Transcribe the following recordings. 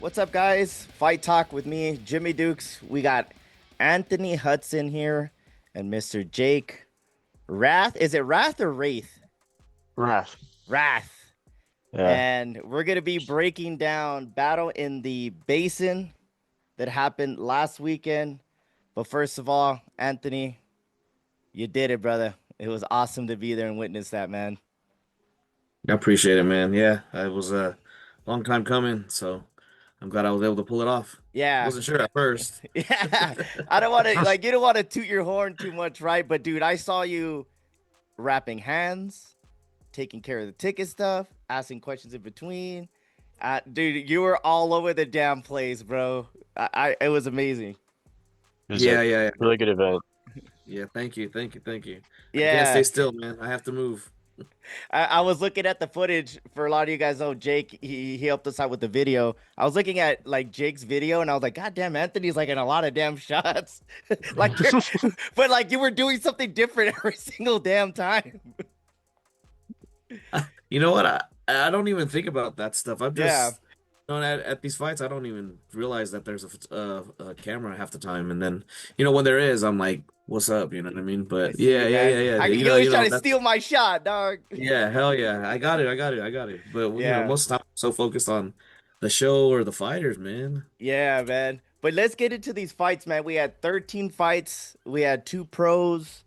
What's up, guys? Fight Talk with me, Jimmy Dukes. We got Anthony Hudson here and Mr. Jake Wrath. Is it Wrath or Wraith? Wrath. Wrath. Yeah. And we're going to be breaking down Battle in the Basin that happened last weekend. But first of all, Anthony, you did it, brother. It was awesome to be there and witness that, man. I appreciate it, man. Yeah, it was a long time coming, so I'm glad I was able to pull it off. Yeah. Wasn't sure at first. Yeah. I don't want to, like, you don't want to toot your horn too much, right? But, dude, I saw you wrapping hands, taking care of the ticket stuff, asking questions in between. Dude, you were all over the damn place, bro. It was amazing. It was Yeah, a yeah, yeah. really good event. Yeah, thank you, thank you, thank you. I can't Yeah, stay still, man. I have to move. I was looking at the footage. For a lot of you guys know, Jake, he helped us out with the video. I was looking at like Jake's video, and I was like, God damn, Anthony's like in a lot of damn shots. like, but like you were doing something different every single damn time. You know what? I don't even think about that stuff. I'm Yeah. just, at these fights, I don't even realize that there's a camera half the time, and then when there is, I'm like, "What's up?" You know what I mean? I But see yeah, you, yeah, man. yeah, yeah. You always try to steal my shot, dog. Yeah, hell yeah. I got it. I got it. I got it. But Yeah. most of the time I'm so focused on the show or the fighters, man. Yeah, man. But let's get into these fights, man. We had 13 fights. We had 2 pros,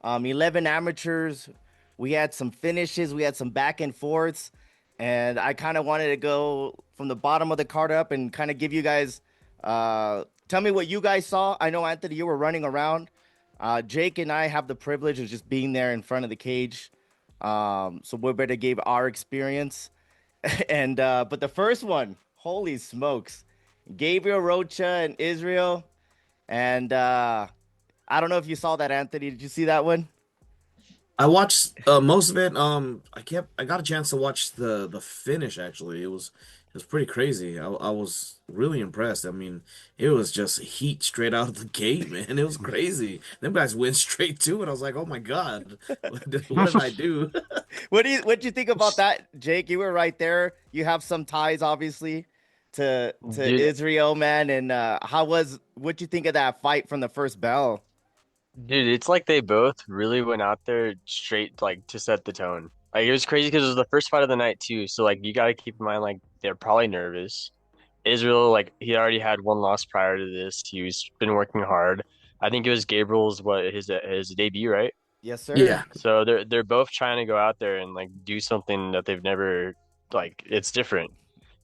11 amateurs. We had some finishes. We had some back and forths. And I kind of wanted to go from the bottom of the card up and kind of give you guys, tell me what you guys saw. I know, Anthony, you were running around. Jake and I have the privilege of just being there in front of the cage. So we're better give our experience. And but the first one, holy smokes, Gabriel Rocha and Israel. And I don't know if you saw that, Anthony. Did you see that one? I watched most of it. I got a chance to watch the finish actually. It was pretty crazy. I was really impressed. I mean, it was just heat straight out of the gate, man. It was crazy. Them guys went straight to it. I was like, "Oh my God. What did I do?" What do you think about that, Jake? You were right there. You have some ties, obviously, to Dude, Israel, man. And what'd you think of that fight from the first bell? dude, it's like they both really went out there straight like to set the tone. Like it was crazy because it was the first fight of the night too. So like you got to keep in mind like they're probably nervous. Israel, like he already had one loss prior to this. He's been working hard. I think it was Gabriel's his debut, right? Yes, sir. Yeah. So they're both trying to go out there and like do something that they've never like it's different.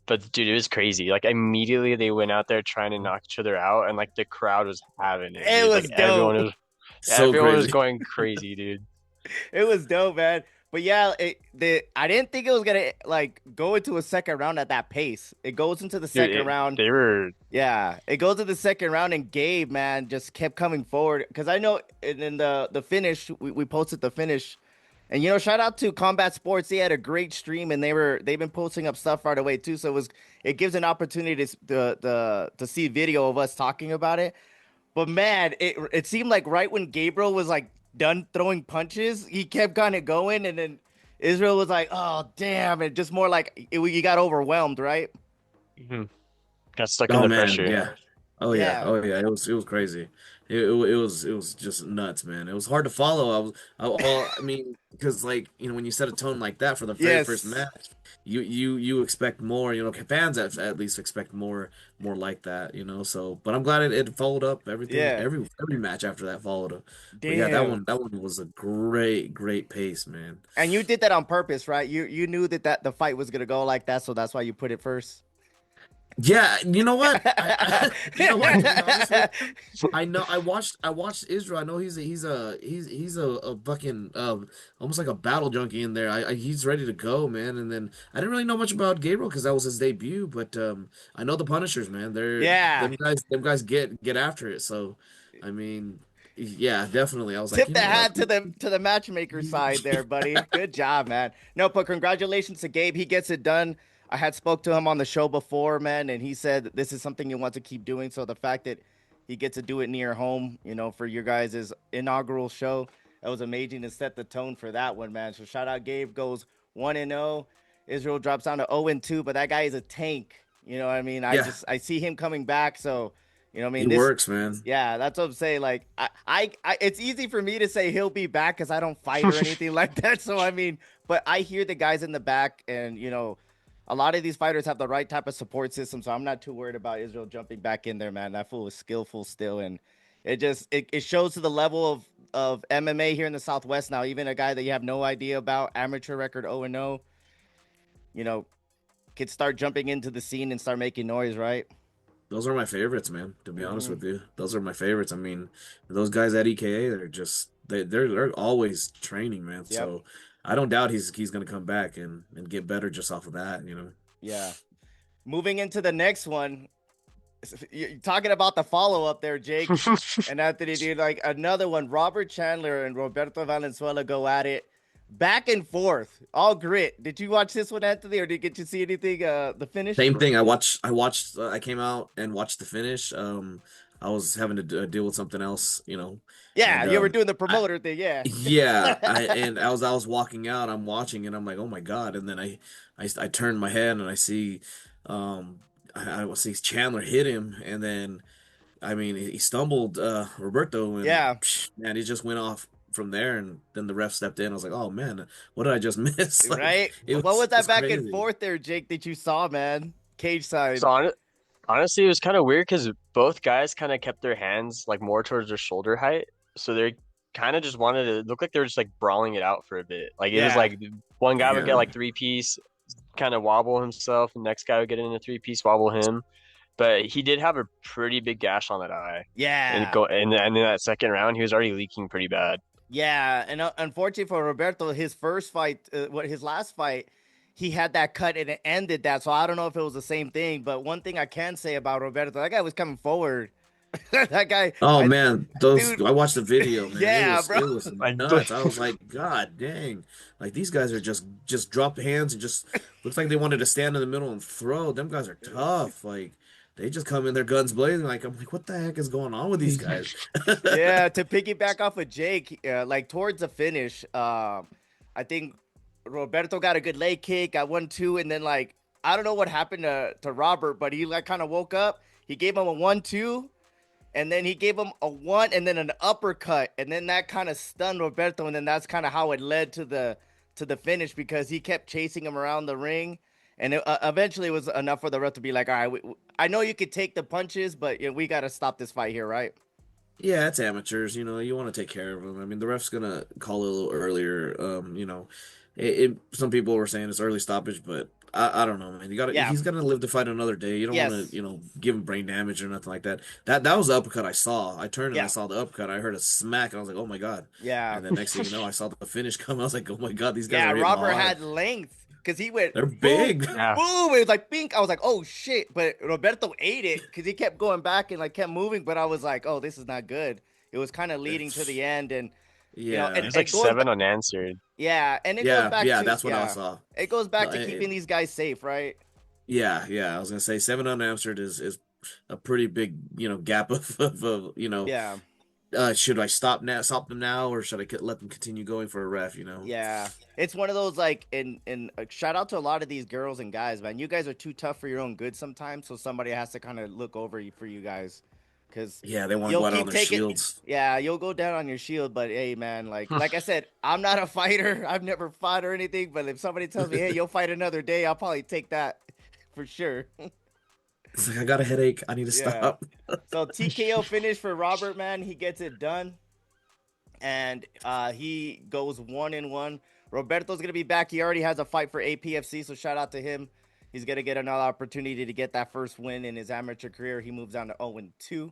But dude, it was crazy. Like immediately they went out there trying to knock each other out, and like the crowd was having it, It dude. was Like dope. So everyone was crazy. going crazy, dude. It was dope, man. But yeah, I didn't think it was gonna like go into a second round at that pace. It goes into the Dude, second round. they were Yeah, it goes to the second round, and Gabe, man, just kept coming forward. Because I know in the finish, we posted the finish, and shout out to Combat Sports. They had a great stream, and they've been posting up stuff right away too. So it gives an opportunity to see video of us talking about it. But man, it seemed like right when Gabriel was like done throwing punches, he kept kind of going, and then Israel was like, "Oh damn!" And just more like you got overwhelmed, right? mhm, got stuck in Oh the man, pressure. yeah. Oh yeah. Yeah. Oh yeah. It was crazy. It was just nuts, man. It was hard to follow. I mean, because like when you set a tone like that for the very first Yes. match, you expect more. Fans at least expect more like that. So, but I'm glad it followed up. Everything Yeah. every match after that followed up. But yeah, that Damn. one was a great pace, man. And you did that on purpose, right? You knew that the fight was gonna go like that, so that's why you put it first. Yeah, you know what? You know what? To be honest with you, I know I watched Israel. I know he's a fucking almost like a battle junkie in there. He's ready to go, man. And then I didn't really know much about Gabriel because that was his debut, but I know the Punishers, man. They're Yeah. them guys get after it. So, I mean, yeah, definitely. I was like, Tip you the know what? hat to the matchmaker side there, buddy. Good job, man. No, but congratulations to Gabe. He gets it done. I had spoke to him on the show before, man, and he said that this is something he wants to keep doing. So the fact that he gets to do it near home, for your guys' inaugural show, that was amazing to set the tone for that one, man. So shout out Gabe goes 1-0. Israel drops down to 0-2, but that guy is a tank. You know what I mean? Yeah, I see him coming back, so you know what I he mean. This works, man. Yeah, that's what I'm saying. Like, it's easy for me to say he'll be back because I don't fight or anything like that. So I mean, but I hear the guys in the back, and you know, a lot of these fighters have the right type of support system. So I'm not too worried about Israel jumping back in there, man. That fool is skillful still, and it shows to the level of MMA here in the Southwest now. Even a guy that you have no idea about, amateur record 0-0, you know, could start jumping into the scene and start making noise, right? Those are my favorites, man. To be honest Hmm. with you, those are my favorites. I mean, those guys at EKA, they're just they're always training, man. Yep. So I don't doubt he's gonna come back and get better just off of that, you know. Yeah. Moving into the next one, you're talking about the follow up there, Jake and Anthony, dude. Like another one, Robert Chandler and Roberto Valenzuela go at it, back and forth, all grit. Did you watch this one, Anthony, or did you get to see anything? The finish? Same thing. I came out and watched the finish. I was having to deal with something else, you know, Yeah, and you were doing the I, promoter thing, yeah. yeah, I was walking out, I'm watching, and I'm like, oh my God, and then I turned my head and I see, um, I see Chandler hit him, and then I mean he stumbled, Roberto, and Yeah, man, he just went off from there, and then the ref stepped in. I was like, oh man, what did I just miss? Like right. What was that it's back and crazy. forth there, Jake? That you saw, man? Cage side. So honestly, it was kind of weird because both guys kind of kept their hands like more towards their shoulder height, so they kind of just wanted to look like they were just like brawling it out for a bit. Like it was Yeah, like one guy would get Yeah. like three piece, kind of wobble himself, and the next guy would get in a three piece, wobble him. But he did have a pretty big gash on that eye, yeah. and in that second round, he was already leaking pretty bad. Yeah, and unfortunately for Roberto, his first fight, his last fight, he had that cut and it ended that. So I don't know if it was the same thing. But one thing I can say about Roberto, that guy was coming forward. That guy, Oh man, those dude, I watched the video, man. yeah, bro. It was Like, nuts. I was like, God dang. Like these guys are just dropped hands and just looks like they wanted to stand in the middle and throw. Them guys are tough. Like they just come in their guns blazing. Like I'm like, what the heck is going on with these guys? Yeah, to piggyback off of Jake, like towards the finish, I think Roberto got a good leg kick. I 1-2, and then like I don't know what happened to Robert, but he like kind of woke up. He gave him a 1-2, and then he gave him a one, and then an uppercut, and then that kind of stunned Roberto, and then that's kind of how it led to the finish because he kept chasing him around the ring, and eventually it was enough for the ref to be like, all right, I know you could take the punches, but you know, we got to stop this fight here, right? Yeah, it's amateurs. You know, you want to take care of them. I mean, the ref's gonna call it a little earlier. You know, some people were saying it's early stoppage, but I don't know, man. Yeah. He's gonna live to fight another day. You don't want to, Yes. you know, give him brain damage or nothing like that. That was the uppercut I saw. I turned and I Yeah. saw the uppercut. I heard a smack, and I was like, oh my God. Yeah. And then next thing you know, I saw the finish come. I was like, oh my God, these guys Yeah. are hitting Robert hard. had length because he went They're boom, big. yeah, boom. It was like pink. I was like, oh shit. But Roberto ate it because he kept going back and like kept moving. But I was like, oh, this is not good. It was kind of leading to the end, and you know, Yeah. there's like it goes seven back. unanswered. Yeah, and it goes Yeah, back yeah, to that's what I saw. it goes No, back to keeping these guys safe, right? yeah, yeah. I was gonna say seven unanswered is a pretty big, you know, gap of you know, Yeah. should I stop them now, or should I let them continue going for a ref? You know? Yeah, it's one of those like, and shout out to a lot of these girls and guys, man. You guys are too tough for your own good sometimes, so somebody has to kind of look over you for you guys, because Yeah, they want to you'll go out on keep their taking. shields. Yeah, you'll go down on your shield, but hey, man, like I said, I'm not a fighter. I've never fought or anything, but if somebody tells me, hey, you'll fight another day, I'll probably take that for sure. It's like I got a headache. I need to Yeah. stop. So TKO finish for Robert, man. He gets it done, and he goes 1-1. Roberto's gonna be back. He already has a fight for APFC, so shout out to him. He's gonna get another opportunity to get that first win in his amateur career. He moves down to 0-2.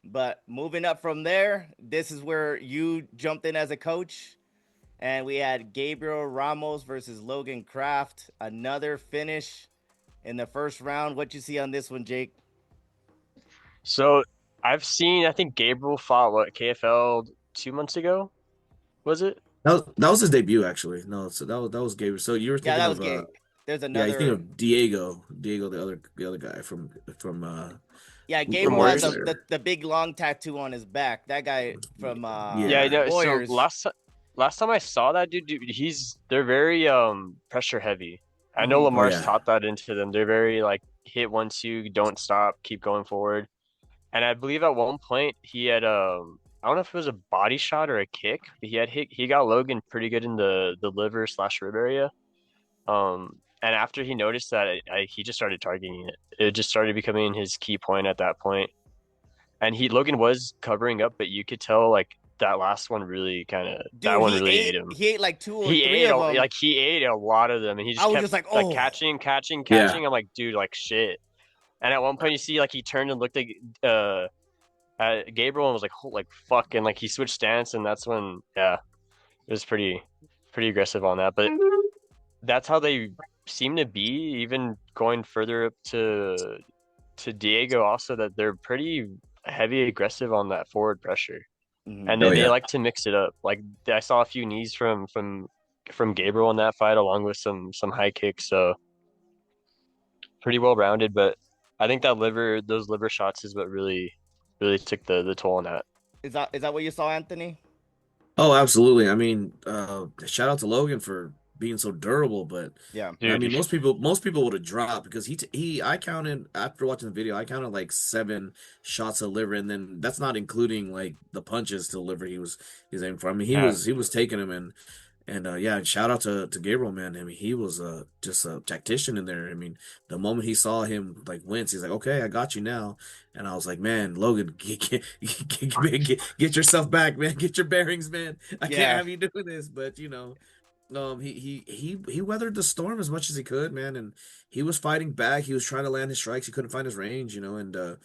But moving up from there, this is where you jumped in as a coach, and we had Gabriel Ramos versus Logan Kraft. Another finish in the first round. What you see on this one, Jake? So I think Gabriel fought what KFL 2 months ago, was it? That was his debut, actually. No, so that was Gabriel. So you were Yeah, thinking that was of Gabe. There's yeah, you think another. of Diego, the other guy from Yeah, from Gabriel had Warriors. Warriors. the big long tattoo on his back. That guy from Yeah, I Yeah, know. So Warriors. last time I saw that dude, they're very pressure heavy. I know Hmm. oh Lamar's yeah, taught that into them. They're very like hit 1-2, don't stop, keep going forward. And I believe at one point he had I don't know if it was a body shot or a kick, but he got Logan pretty good in the liver slash rib area. And after he noticed that, he just started targeting it. It just started becoming his key point at that point. And Logan was covering up, but you could tell like that last one really that Dude, one really ate him. he ate like two or three of them. He ate a lot of them, and he I just was kept just like, like oh, Yeah. catching. I'm like, dude, like shit. And at one point, you see like he turned and looked at Gabriel and was like, oh, like fuck, and like he switched stance, and that's when it was pretty aggressive on that. But that's how they seem to be, even going further up to Diego also, that they're pretty heavy aggressive on that forward pressure. And Oh they yeah. like to mix it up. Like I saw a few knees from Gabriel in that fight, along with some high kicks. So pretty well rounded. But I think those liver shots is what really took the toll on that. is that what you saw, Anthony? Oh, absolutely. I mean, shout out to Logan for being so durable, but Yeah, I Dude, mean, most people would have dropped because I counted after watching the video, I counted like 7 shots of liver, and then that's not including like the punches to the liver he was aiming for. I mean, yeah. he was taking him, and yeah, shout out to Gabriel, man. I mean, he was just a tactician in there. I mean, the moment he saw him like wince, he's like, okay, I got you now. And I was like, man, Logan, get yourself back, man. Get your bearings, man. I can't yeah, have you doing this. But he weathered the storm as much as he could, man. And he was fighting back. He was trying to land his strikes. He couldn't find his range, and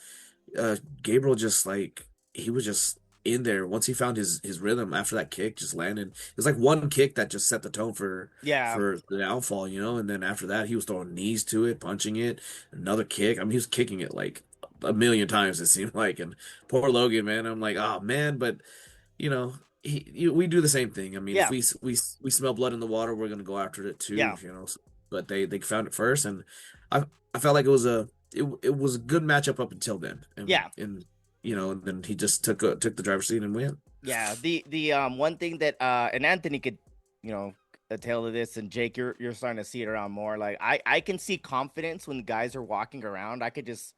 Gabriel just like he was just in there once he found his rhythm after that kick just landed. It was like one kick that just set the tone yeah, for the downfall, and then after that he was throwing knees to it, punching it, another kick. I mean, he was kicking it like a million times it seemed like, and poor Logan, man. I'm like, oh man, but you know. We do the same thing. I mean, if yeah, we smell blood in the water, we're gonna go after it too, yeah, But they found it first, and I I felt like it was a good matchup up until then, yeah. and then he just took the driver's seat and went. Yeah, the one thing that and Anthony could, attest to this, and Jake, you're starting to see it around more. Like I can see confidence when guys are walking around. I could just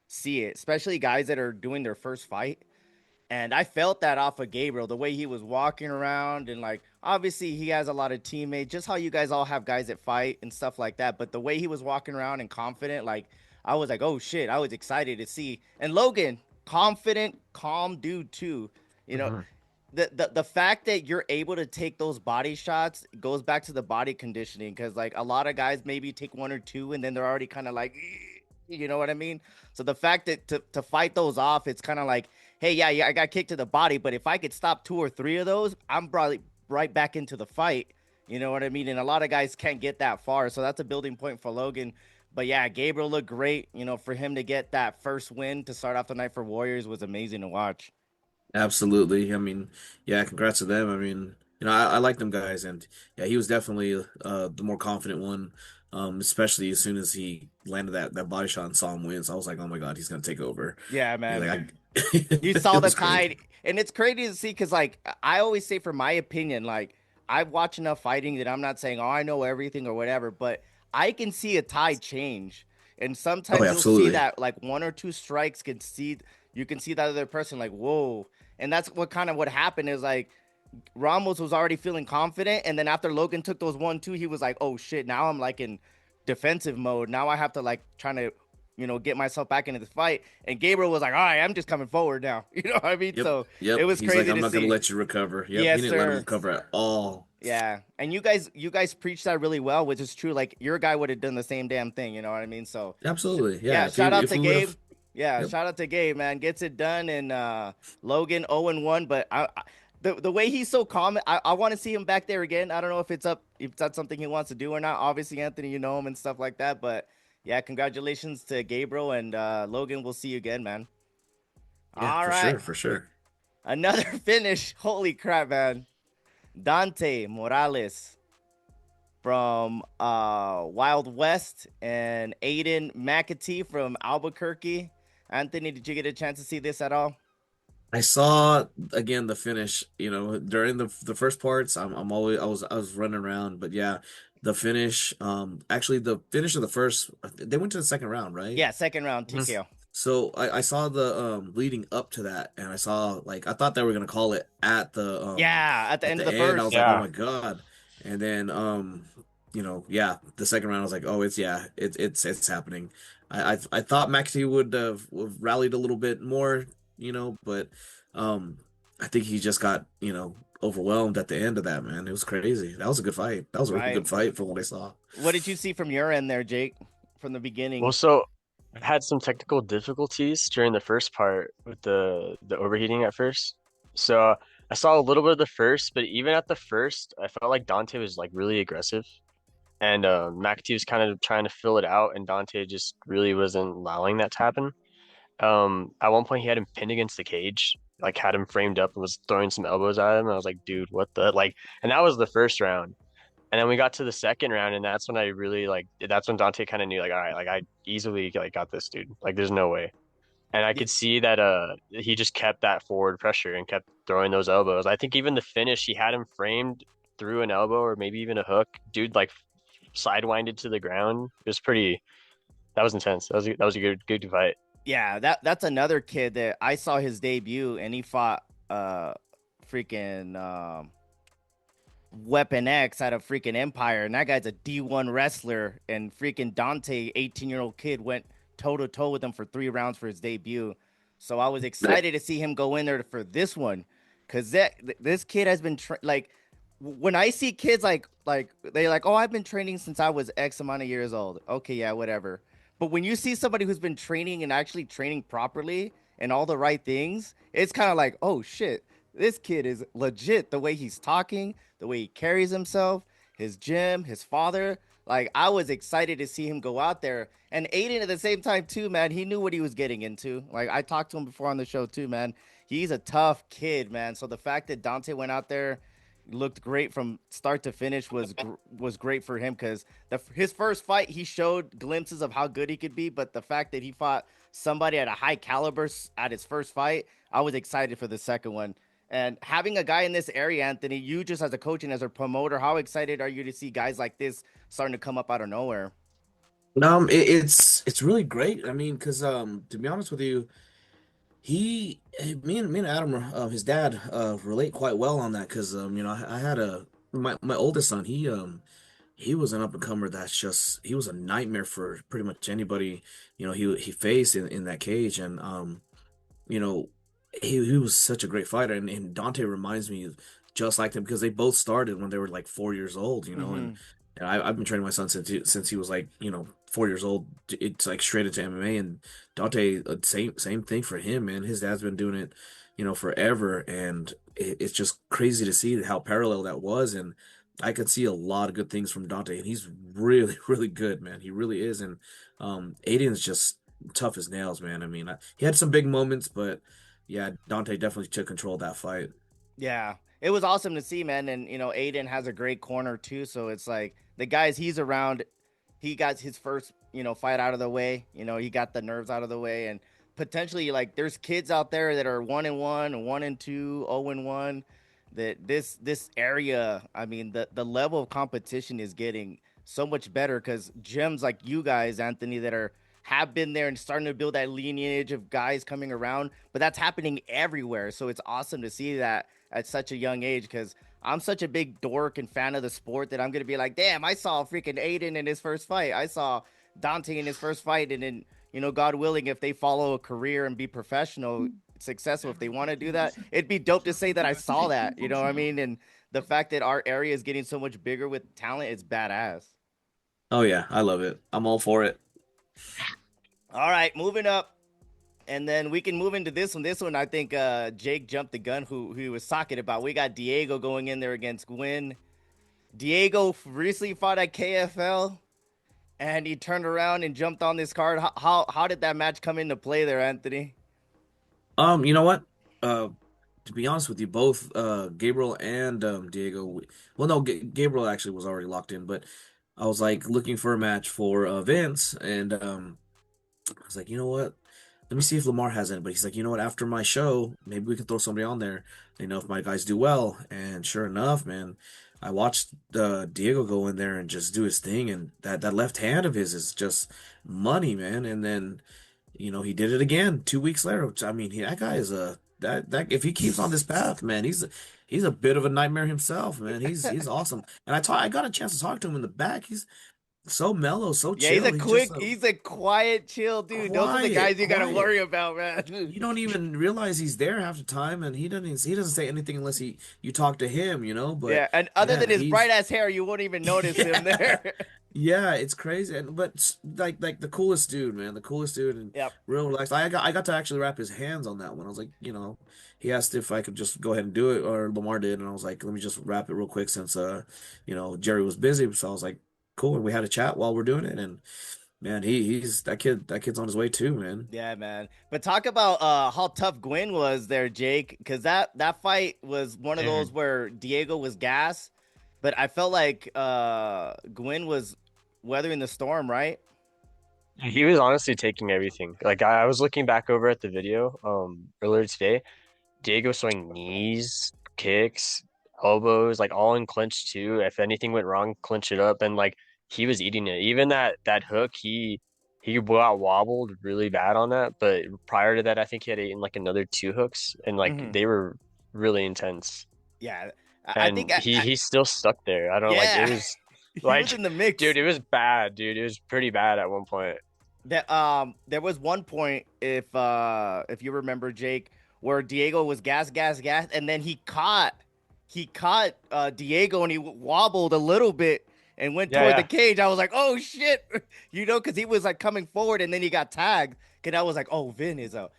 see it, especially guys that are doing their first fight. And I felt that off of Gabriel, the way he was walking around, and like obviously he has a lot of teammates, just how you guys all have guys that fight and stuff like that. But the way he was walking around and confident, like I was like, oh shit, I was excited to see. And Logan, confident, calm dude too. You know, Mhm. the fact that you're able to take those body shots goes back to the body conditioning, because like a lot of guys maybe take one or two and then they're already kind of like, you know what I mean? So the fact that to fight those off, it's kind of like, hey, yeah, I got kicked to the body, but if I could stop two or three of those, I'm probably right back into the fight. You know what I mean? And a lot of guys can't get that far, so that's a building point for Logan. But yeah, Gabriel looked great. For him to get that first win to start off the night for Warriors was amazing to watch. Absolutely. I mean, yeah, congrats to them. I mean, I like them guys, and yeah, he was definitely the more confident one. Especially as soon as he landed that body shot and saw him win. So I was like, oh my God, he's gonna take over. Yeah, He's man. like, You saw it the was crazy. tide, and it's crazy to see because, like, I always say, for my opinion, like, I've watched enough fighting that I'm not saying, oh, I know everything or whatever, but I can see a tide change, and Oh, sometimes you'll see absolutely. that, like, one or two strikes you can see that other person, like, whoa, and that's what happened is like Ramos was already feeling confident, and then after Logan took those 1-2, he was like, "Oh shit! Now I'm like in defensive mode. Now I have to like trying to, get myself back into the fight." And Gabriel was like, "All right, I'm just coming forward now." You know what I mean? Yep. So it Yep. was He's like, crazy I'm to not gonna see. let you recover. Yep. He Yes, didn't let him sir. recover at all. Yeah, and you guys preach that really well, which is true. Like your guy would have done the same damn thing. You know what I mean? So, Absolutely. Yeah. yeah, shout out If to we would Gabe. have, Yeah, yep. shout out to Gabe, man. Gets it done, and Logan 0-1. But the way he's so calm, I want to see him back there again. I don't know if that's something he wants to do or not. Obviously, Anthony, you know him and stuff like that. But yeah, congratulations to Gabriel and Logan. We'll see you again, man. Yeah, All for right, sure. For sure. another finish. Holy crap, man! Dante Morales from Wild West and Aiden McAtee from Albuquerque. Anthony, did you get a chance to see this at all? I saw again the finish, during the first parts. I'm always I was running around, but yeah, the finish. Actually, the finish of the first, they went to the second round, right? Yeah, second round Mhm. TKO. So I saw the leading up to that, and I saw like I thought they were gonna call it Yeah, at the at end of the the end. I first. was like, oh Yeah. my God. And then yeah, the second round I was like, oh, it's happening. I thought Maxi would have rallied a little bit more, but um I think he just got, overwhelmed at the end of that, man. It was crazy. That was a good fight. That was a really Right. good fight from what I saw. What did you see from your end there, Jake, from the Well, beginning? so I had some technical difficulties during the first part with the overheating at first. So I saw a little bit of the first, but even at the first, I felt like Dante was like really aggressive, and McAtee was kind of trying to fill it out, and Dante just really wasn't allowing that to happen. At one point he had him pinned against the cage, like had him framed up and was throwing some elbows at him. I was like, dude, what the like? And that was the first round. And then we got to the second round, and that's when I really like. That's when Dante kind of knew, like, all right, like I easily like got this dude. Like, there's no way. And I Y- could see that he just kept that forward pressure and kept throwing those elbows. I think even the finish, he had him framed through an elbow or maybe even a hook. Dude, like sidewinded to the ground. It was pretty. That was intense. That was a good fight. Yeah, that's another kid that I saw his debut and he fought freaking Weapon X out of freaking Empire, and that guy's a D1 wrestler. And freaking Dante, 18-year-old kid, went toe to toe with him for 3 rounds for his debut. So I was excited to see him go in there for this one, because this kid has been like, when I see kids like they like, oh, I've been training since I was X amount of years old. Okay, yeah, whatever. But when you see somebody who's been training and actually training properly and all the right things, it's kind of like, oh shit, this kid is legit. The way he's talking, the way he carries himself, his gym, his father. Like, I was excited to see him go out there. And Aiden at the same time too, man. He knew what he was getting into. Like, I talked to him before on the show too, man. He's a tough kid, man. So the fact that Dante went out there, looked great from start to finish, was great for him, because his first fight he showed glimpses of how good he could be, but the fact that he fought somebody at a high caliber at his first fight, I was excited for the second one. And having a guy in this area, Anthony, you just as a coach and as a promoter, how excited are you to see guys like this starting to come up out of nowhere? It's really great. I mean, because to be honest with you, me and Adam, his dad, relate quite well on that. Because I had my oldest son. He was an up and comer that's just he was a nightmare for pretty much anybody he faced in that cage. And you know, he was such a great fighter, and Dante reminds me of just like him because they both started when they were like 4 years old, Mm-hmm. and I've been training my son since he was like 4 years old. It's like straight into MMA, and Dante, same thing for him, man. His dad's been doing it, forever, and it's just crazy to see how parallel that was, and I could see a lot of good things from Dante, and he's really really good, man. He really is, and Aiden's just tough as nails, man. I mean, he had some big moments, but yeah, Dante definitely took control of that fight. Yeah, it was awesome to see, man. And Aiden has a great corner too. So it's like the guys he's around, he got his first fight out of the way. He got the nerves out of the way, and potentially like there's kids out there that are 1-1, 1-2, 0-1. That this area, I mean, the level of competition is getting so much better, because gyms like you guys, Anthony, that are have been there and starting to build that lineage of guys coming around, but that's happening everywhere. So it's awesome to see that at such a young age, because I'm such a big dork and fan of the sport that I'm gonna be like, damn, I saw freaking Aiden in his first fight. I saw Dante in his first fight, and then God willing, if they follow a career and be professional, successful, if they want to do that, it'd be dope to say that I saw that. You know what I mean? And the fact that our area is getting so much bigger with talent is badass. Oh yeah, I love it. I'm all for it. All right, moving up. And then we can move into this one. This one, I think Jake jumped the gun who he was talking about. We got Diego going in there against Gwyn. Diego recently fought at KFL, and he turned around and jumped on this card. How did that match come into play there, Anthony? You know what? Uh, to be honest with you, both Gabriel and Diego. Well, no, Gabriel actually was already locked in, but I was like looking for a match for Vince, and I was like, you know what? Let me see if Lamar has anybody. He's like, you know what? After my show, maybe we can throw somebody on there. If my guys do well. And sure enough, man, I watched Diego go in there and just do his thing, and that left hand of his is just money, man. And then, he did it again 2 weeks later. Which, I mean, that guy is a that if he keeps on this path, man, he's a bit of a nightmare himself, man. He's awesome. And I got a chance to talk to him in the back. He's so mellow, so Yeah, he's chill. a He's just a he's a quiet, chill dude. Those are the quiet, guys you gotta quiet. worry about, man. You don't even realize he's there half the time, and he doesn't say anything unless you talk to him, But Yeah, and other yeah, than his he's bright ass hair, you won't even notice him yeah, there. yeah, it's crazy, and but like the coolest dude, man, the coolest dude, and Yep. real relaxed. I got to actually wrap his hands on that one. I was like, he asked if I could just go ahead and do it, or Lamar did, and I was like, let me just wrap it real quick since Jerry was busy, so I was like, cool, and we had a chat while we're doing it, and man, he's that kid's on his way too, man. Yeah, man. But talk about how tough Gwen was there, Jake, because that fight was one of those Mhm. where Diego was gas, but I felt like Gwen was weathering the storm, right? He was honestly taking everything. Like I was looking back over at the video earlier today. Diego was throwing knees, kicks, elbows, like all in clinch too. If anything went wrong, clinch it up, and like he was eating it. Even that hook, he got wobbled really bad on that. But prior to that, I think he had eaten like another two hooks, and like Hmm. they were really intense. Yeah, I think And he's still stuck there. I don't like it yeah, was he was like, in the mix. dude, it was bad, dude. It was pretty bad at one point. That there was one point if you remember, Jake, where Diego was gas, and then he caught Diego and he wobbled a little bit and went Yeah, toward the yeah. cage. I was like, oh shit, because he was like coming forward and then he got tagged. Cause I was like, oh, Vin is that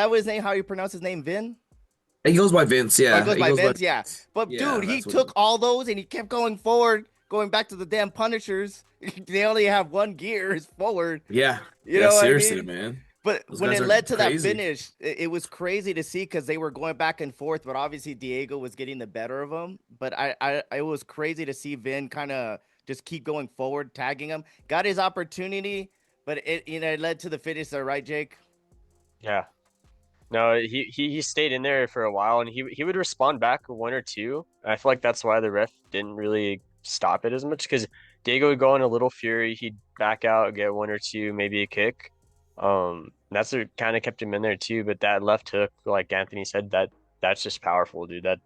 what his name? How you pronounce his name, Vin? He goes by Vince, Or he yeah. goes He by goes by Vince, yeah. Vince. But Yeah, dude, he that's what. took all those and he kept going forward, going back to the damn Punishers. They only have one gear is forward. Yeah, You yeah. know what I Seriously, mean? man. But Those when guys it are led to that crazy. finish, it was crazy to see because they were going back and forth. But obviously, Diego was getting the better of him. But it was crazy to see Vin kind of just keep going forward, tagging him. Got his opportunity, but it led to the finish there, right, Jake? Yeah. No, he stayed in there for a while, and he would respond back one or two. I feel like that's why the ref didn't really stop it as much because Diego would go in a little fury, he'd back out, get one or two, maybe a kick. That's what kind of kept him in there too. But that left hook, like Anthony said, that's just powerful, dude. That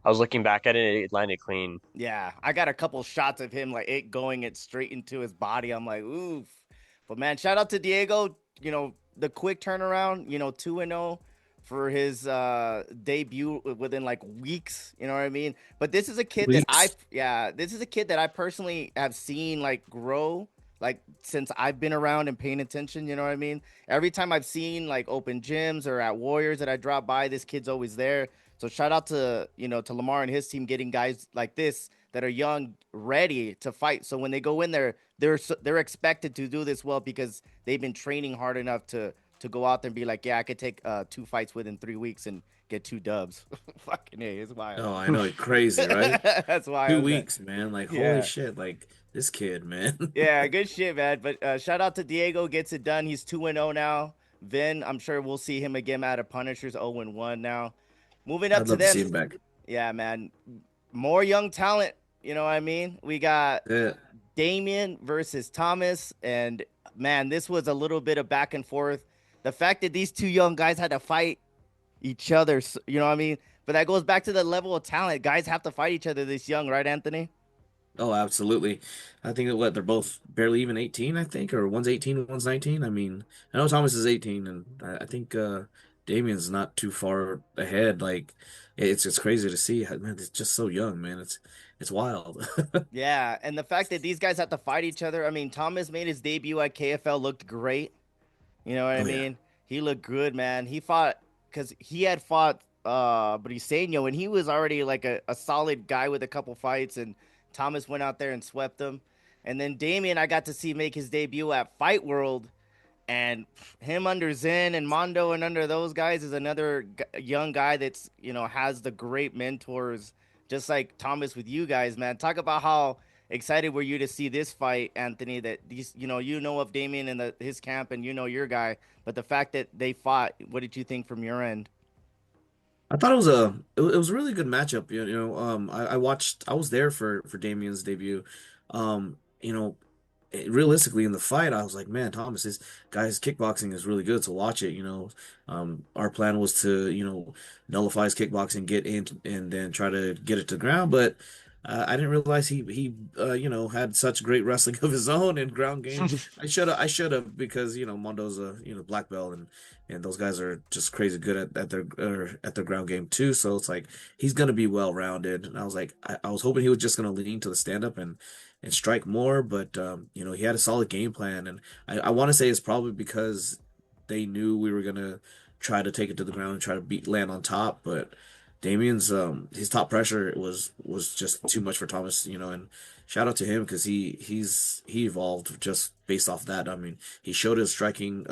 I was looking back at it, it landed clean. Yeah, I got a couple shots of him like it going it straight into his body. I'm like, oof. But man, shout out to Diego. The quick turnaround. 2-0 for his debut within like weeks. You know what I mean? But this is a kid that Weeks. this is a kid that I personally have seen like grow like since I've been around and paying attention. You know what I mean? Every time I've seen like open gyms or at Warriors that I drop by, this kid's always there. So shout out to Lamar and his team getting guys like this that are young, ready to fight. So when they go in there, they're expected to do this well because they've been training hard enough to go out there and be like, yeah, I could take 2 fights within 3 weeks and get 2 dubs. Fucking hey, it's wild. Oh, I know, crazy, right? That's two wild, man. weeks, man. Like, holy Yeah. shit! Like this kid, man. Yeah, good shit, man. But shout out to Diego, gets it done. He's 2-0 now. Vin, I'm sure we'll see him again out of Punishers 0-1 now. Moving up I'd to love to see them. him back. Yeah, man. More young talent. You know what I mean? We got Yeah. Damien versus Thomas. And man, this was a little bit of back and forth. The fact that these two young guys had to fight each other, you know what I mean? But that goes back to the level of talent. Guys have to fight each other this young, right, Anthony? Oh, absolutely. I think that what they're both barely even 18, I think, or one's 18, one's 19. I mean, I know Thomas is 18, and I think Damien's not too far ahead. Like, it's crazy to see. Man, it's just so young, man. It's wild. Yeah, and the fact that these guys have to fight each other. I mean, Thomas made his debut at KFL, looked great. You know what I Oh yeah. mean? He looked good, man. He fought because he had fought Briseño, and he was already like a solid guy with a couple fights, and Thomas went out there and swept him. And then Damien, I got to see make his debut at Fight World, and him under Zen and Mondo and under those guys is another young guy that's has the great mentors, just like Thomas with you guys, man. Talk about how excited were you to see this fight, Anthony? That these of Damien and his camp, and your guy, but the fact that they fought, what did you think from your end? I thought it was a really good matchup. I watched. I was there for Damien's debut. Realistically in the fight, I was like, man, Thomas, this guy's kickboxing is really good. So watch it. Our plan was to nullify his kickboxing, get in, and then try to get it to the ground. But I didn't realize he had such great wrestling of his own and ground game. I should have because Mondo's a black belt and those guys are just crazy good at their ground game too. So it's like he's gonna be well rounded. And I was like, I was hoping he was just gonna lean to the stand up and strike more, but he had a solid game plan, and I want to say it's probably because they knew we were gonna try to take it to the ground and try to beat land on top, but Damien's his top pressure was just too much for Thomas, and shout out to him because he evolved just based off that. I mean, he showed his striking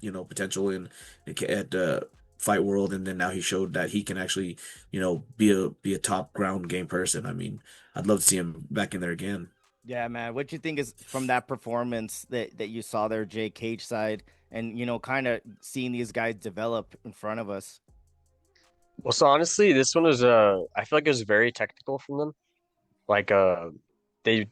potential at Fight World, and then now he showed that he can actually be a top ground game person. I mean, I'd love to see him back in there again. Yeah, man. What you think is from that performance that you saw there, Jay Cage side, and kind of seeing these guys develop in front of us? Well, so honestly, this one was I feel like it was very technical from them. Like they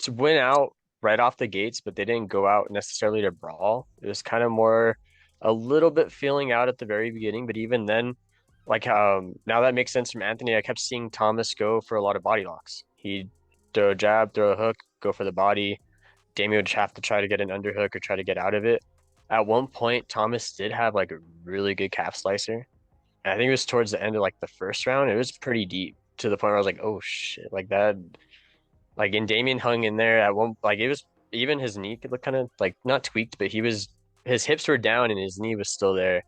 went out right off the gates, but they didn't go out necessarily to brawl. It was kind of more a little bit feeling out at the very beginning, but even then, like now that makes sense from Anthony. I kept seeing Thomas go for a lot of body locks. He'd throw a jab, throw a hook, go for the body. Damien would have to try to get an underhook or try to get out of it. At one point, Thomas did have like a really good calf slicer. And I think it was towards the end of like the first round. It was pretty deep to the point where I was like, oh shit, like that. Like, and Damien hung in there at one, like it was even his knee could look kind of like not tweaked, but his hips were down and his knee was still there.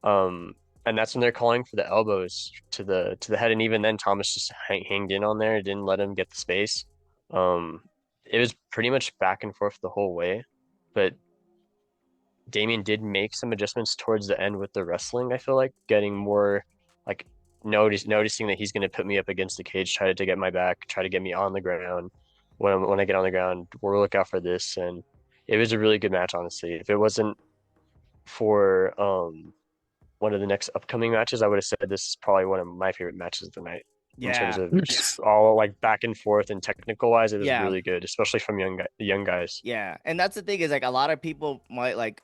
Um, and that's when they're calling for the elbows to the head. And even then, Thomas just hanged in on there, didn't let him get the space. Um, it was pretty much back and forth the whole way, but Damien did make some adjustments towards the end with the wrestling. I feel like getting more like noticing that he's going to put me up against the cage, try to get my back, try to get me on the ground. When I get on the ground, we'll look out for this. And it was a really good match, honestly. If it wasn't for one of the next upcoming matches, I would have said this is probably one of my favorite matches of the night in terms Yeah, of just all like back and forth and technical wise. It was yeah, really good, especially from young guys. yeah. And that's the thing is like a lot of people might like,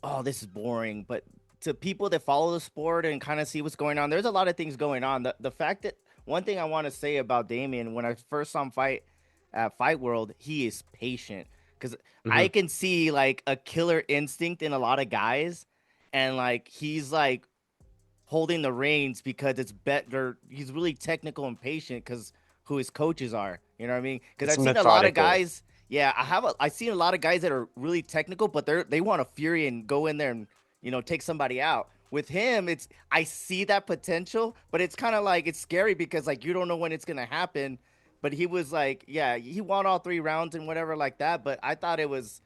oh, this is boring, but to people that follow the sport and kind of see what's going on, there's a lot of things going on. The fact that one thing I want to say about Damien, when I first saw him fight at Fight World, he is patient because I Hmm. can see like a killer instinct in a lot of guys, and like he's like holding the reins because it's better. He's really technical and patient because who his coaches are. You know what I mean? Because It's I've seen a lot of methodical. guys. Yeah, I've seen a lot of guys that are really technical, but they want a fury and go in there and take somebody out. With him, it's I see that potential, but it's kind of like it's scary because like you don't know when it's gonna happen. But he was like, yeah, he won all 3 rounds and whatever like that. But I thought it was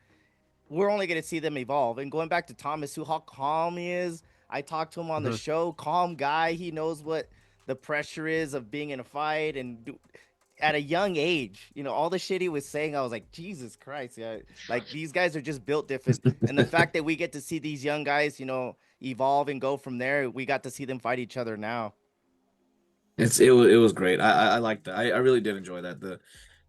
we're only going to see them evolve. And going back to Thomas, who how calm he is. I talked to him on the Hmm. show. Calm guy. He knows what the pressure is of being in a fight at a young age. All the shit he was saying. I was like, Jesus Christ, yeah. Like these guys are just built different. And the fact that we get to see these young guys, evolve and go from there. We got to see them fight each other now. It was great. I liked that. I really did enjoy that.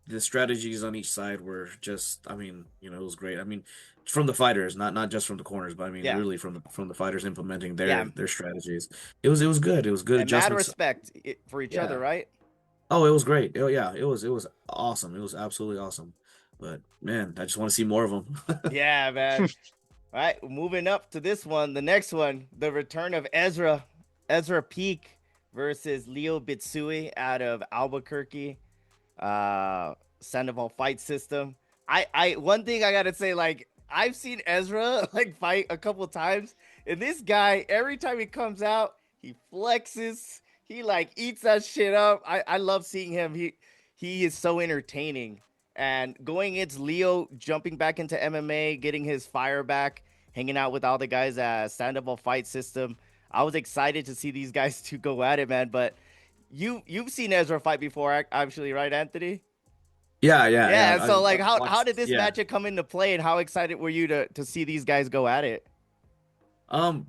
The strategies on each side were just, I mean, it was great. I mean, from the fighters, not just from the corners, but I mean, Yeah, really from the fighters implementing yeah. their strategies. It was good. It was good And mad adjustments. respect for each other, Yeah. right? Oh, it was great. Oh yeah, it was awesome. It was absolutely awesome. But man, I just want to see more of them. Yeah, man. All right, moving up to this one, the next one, the return of Ezra Peak versus Leo Bitsui out of Albuquerque, Sandoval fight system. One thing I gotta say, like I've seen Ezra like fight a couple times, and this guy every time he comes out, he flexes, he like eats that shit up. I love seeing him. He is so entertaining. And going against Leo, jumping back into MMA, getting his fire back, hanging out with all the guys at Sandoval Fight System. I was excited to see these guys two go at it, man. But you've seen Ezra fight before, actually, right, Anthony? Yeah, yeah, yeah. Yeah. So like, I've how watched. did this Yeah. matchup come into play, and how excited were you to see these guys go at it? I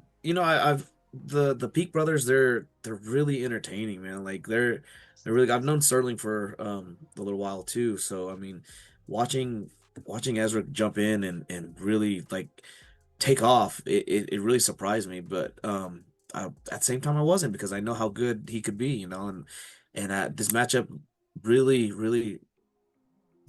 the Peak brothers, they're really entertaining, man. Like they're really. I've known Sterling for a little while too, so I mean, watching watching Ezra jump in and really like take off, it really surprised me. But at the same time, I wasn't because I know how good he could be, and this matchup really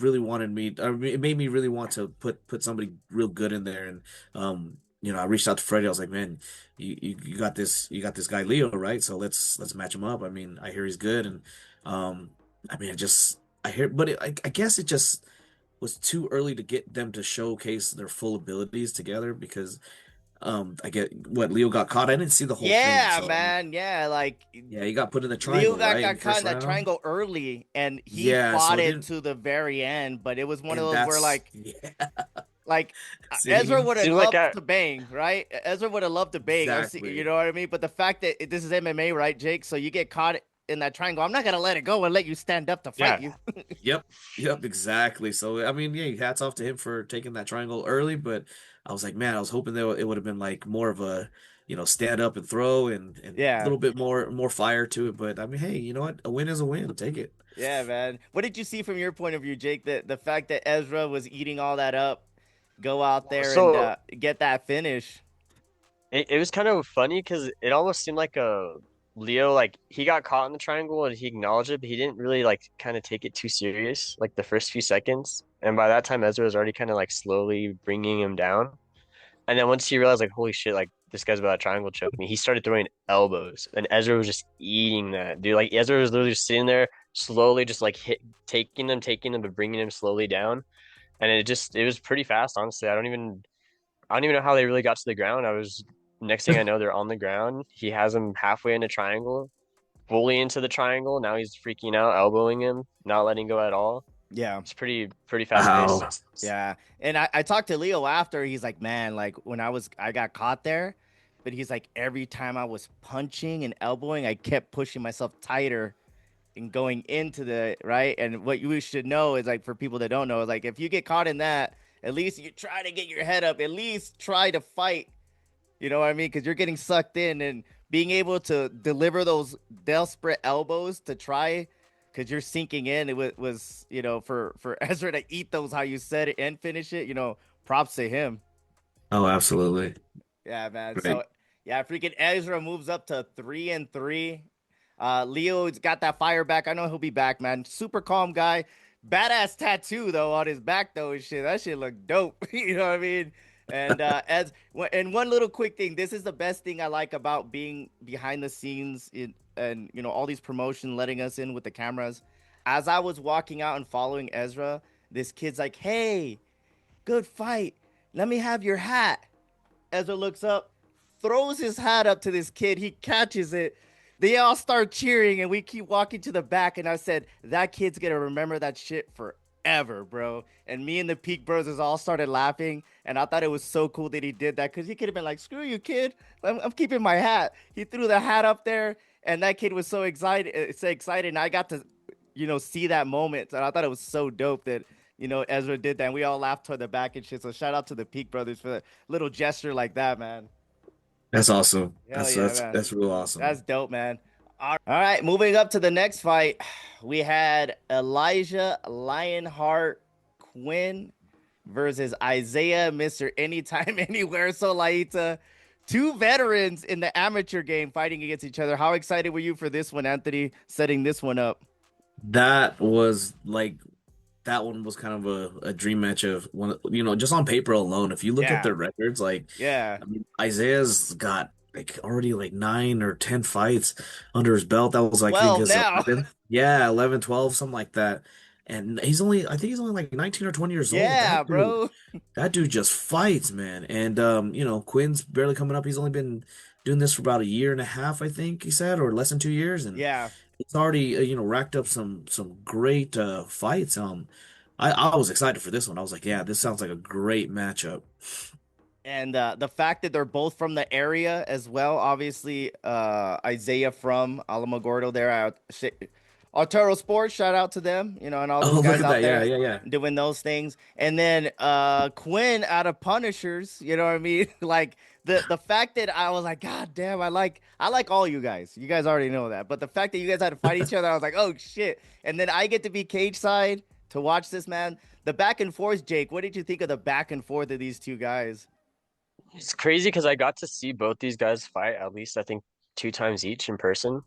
wanted me. It made me really want to put somebody real good in there. And I reached out to Freddie. I was like, man, you got this guy Leo, right? So let's match him up. I mean, I hear he's good, and I mean, I hear, but I guess it just was too early to get them to showcase their full abilities together because I get what Leo got caught. I didn't see the whole thing, Yeah, so man. Yeah, like yeah, he got put in the Leo triangle, got, right, in got the caught first in that round. triangle early and he Yeah, so fought it it didn't, to the very end, but it was one of and those where that's like yeah. like Ezra See, would have Seems like loved I to bang, right? Ezra would have loved to bang. You exactly. know what I mean? But the fact that this is MMA, right, Jake? So you get caught in that triangle. I'm not gonna let it go and let you stand up to fight yeah. you. Yep, yep, exactly. So I mean, yeah, hats off to him for taking that triangle early, but I was like, man, I was hoping that it would have been like more of a, stand up and throw and a Yeah, little bit more fire to it. But I mean, hey, you know what? A win is a win. Take it. yeah, man. What did you see from your point of view, Jake? The fact that Ezra was eating all that up, go out there and So get that finish. it was kind of funny because it almost seemed like a Leo, like he got caught in the triangle and he acknowledged it, but he didn't really like kind of take it too serious, like the first few seconds. And by that time, Ezra was already kind of like slowly bringing him down. And then once he realized, like, holy shit, like this guy's about to triangle choke me, he started throwing elbows, and Ezra was just eating that, dude. Like Ezra was literally just sitting there, slowly, just like taking them, but bringing him slowly down. And it was pretty fast, honestly. I don't even know how they really got to the ground. I was next thing I know, they're on the ground. He has him halfway in a triangle, fully into the triangle. Now he's freaking out, elbowing him, not letting go at all. Yeah. It's pretty fast Wow. paced. Yeah. And I talked to Leo after. He's like, man, like when I got caught there, but he's like, every time I was punching and elbowing, I kept pushing myself tighter and going into the right. And what you should know is like for people that don't know, is like if you get caught in that, at least you try to get your head up, at least try to fight. You know what I mean? Because you're getting sucked in and being able to deliver those desperate elbows to try because you're sinking in. It was for Ezra to eat those how you said it and finish it. Props to him. Oh, absolutely. Yeah, man. Right. So yeah, freaking Ezra moves up to 3-3. Leo's got that fire back. I know he'll be back, man. Super calm guy. Badass tattoo though on his back though and shit. That shit look dope. You know what I mean? And and one little quick thing. This is the best thing I like about being behind the scenes in and all these promotion letting us in with the cameras. As I was walking out and following Ezra, this kid's like, "Hey, good fight. Let me have your hat." Ezra looks up, throws his hat up to this kid. He catches it. They all start cheering, and we keep walking to the back. And I said, that kid's gonna remember that shit forever, bro. And me and the Peak Brothers all started laughing. And I thought it was so cool that he did that because he could have been like, screw you, kid. I'm keeping my hat. He threw the hat up there, and that kid was so excited. So excited. And I got to, see that moment. And I thought it was so dope that Ezra did that, and we all laughed toward the back and shit. So shout out to the Peak Brothers for a little gesture like that, man. That's awesome. Hell That's yeah, that's man. that's real awesome. That's dope, man. All right, moving up to the next fight, we had Elijah Lionheart Quinn versus Isaiah, Mr. Anytime, Anywhere. So, Laita, two veterans in the amateur game fighting against each other. How excited were you for this one, Anthony, setting this one up? That was like that one was kind of a dream match of one, just on paper alone. If you look at Yeah, their records, like yeah. I mean, Isaiah's got like already like 9 or 10 fights under his belt. That was like I think 12 his now. 11th. Yeah, 11, 12, something like that. And I think he's only like 19 or 20 years old. Yeah, bro. That dude just fights, man. And Quinn's barely coming up. He's only been doing this for about a year and a half, I think he said, or less than 2 years, and Yeah. he's already racked up some great fights. I was excited for this one. I was like, yeah, this sounds like a great matchup. And the fact that they're both from the area as well. Obviously, Isaiah from Alamogordo there at Arturo Sports. Shout out to them, and all Oh, those look guys at out that. Yeah, there yeah, yeah. doing those things. And then Quinn out of Punishers. You know what I mean? Like the fact that I was like, God damn, I like all you guys. You guys already know that. But the fact that you guys had to fight each other, I was like, oh shit. And then I get to be cage side to watch this, man. The back and forth, Jake. What did you think of the back and forth of these two guys? It's crazy because I got to see both these guys fight at least I think 2 times each in person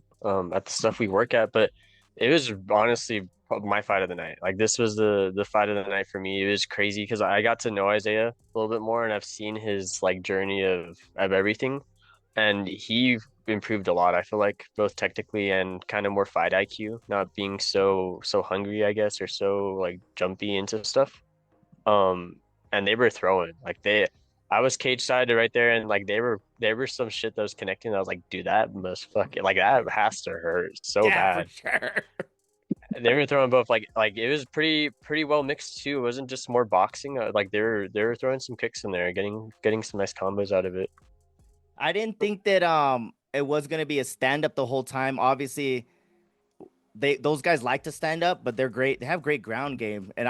at the stuff we work at, but it was honestly my fight of the night. Like this was the fight of the night for me. It was crazy because I got to know Isaiah a little bit more and I've seen his like journey of everything, and he improved a lot. I feel like both technically and kind of more fight IQ, not being so hungry, I guess, or so like jumpy into stuff. Um, and they were throwing like I was cage side right there, and like they were some shit that was connecting. I was like, dude, that must fucking like that has to hurt so Yeah, for bad. sure. And they were throwing both like it was pretty well mixed too. It wasn't just more boxing. Like they were throwing some kicks in there, getting some nice combos out of it. I didn't think that it was gonna be a stand up the whole time. Obviously, those guys like to stand up, but they're great. They have great ground game, and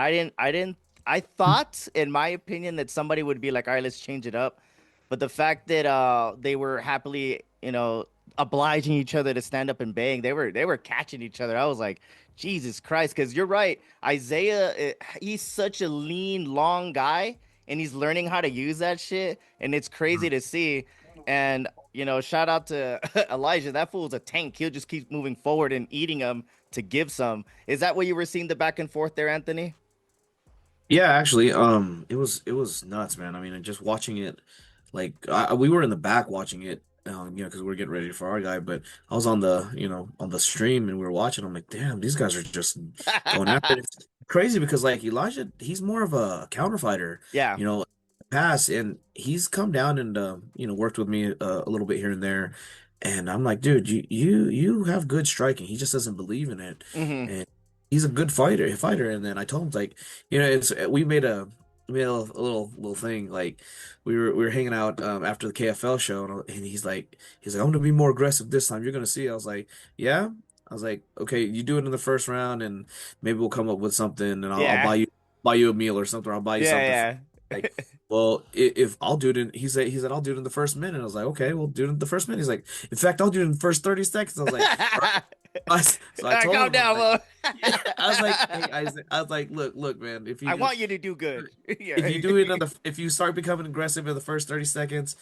I thought, in my opinion, that somebody would be like, all right, let's change it up. But the fact that they were happily, obliging each other to stand up and bang, they were catching each other. I was like, Jesus Christ, because you're right, Isaiah, he's such a lean, long guy, and he's learning how to use that shit, and it's crazy to see. And shout out to Elijah. That fool's a tank. He'll just keep moving forward and eating them to give some. Is that what you were seeing the back and forth there, Anthony? Yeah, actually, it was nuts, man. I mean, just watching it, like we were in the back watching it, because we were getting ready for our guy. But I was on on the stream and we were watching. I'm like, damn, these guys are just going after it. It's crazy because like Elijah, he's more of a counter fighter, Yeah. you know, pass, and he's come down and worked with me a little bit here and there. And I'm like, dude, you have good striking. He just doesn't believe in it, Hmm. and he's a good fighter. And then I told him like. It's we made a little thing like we were hanging out after the KFL show and he's like I'm gonna be more aggressive this time. You're gonna see. I was like, yeah. I was like, okay, you do it in the first round and maybe we'll come up with something and I'll Yeah. buy you a meal or something. Or I'll buy you something. Yeah. Yeah. Like, well, if I'll do it in, he said I'll do it in the first minute. I was like, okay, we'll do it in the first minute. He's like, in fact, I'll do it in the first 30 seconds. I was like, all right. So I told Calm him, I was down, like, bro. yeah, I was like, hey, I was like, look, man, I want you to do good. if Yeah. you do it if you start becoming aggressive in the first 30 seconds,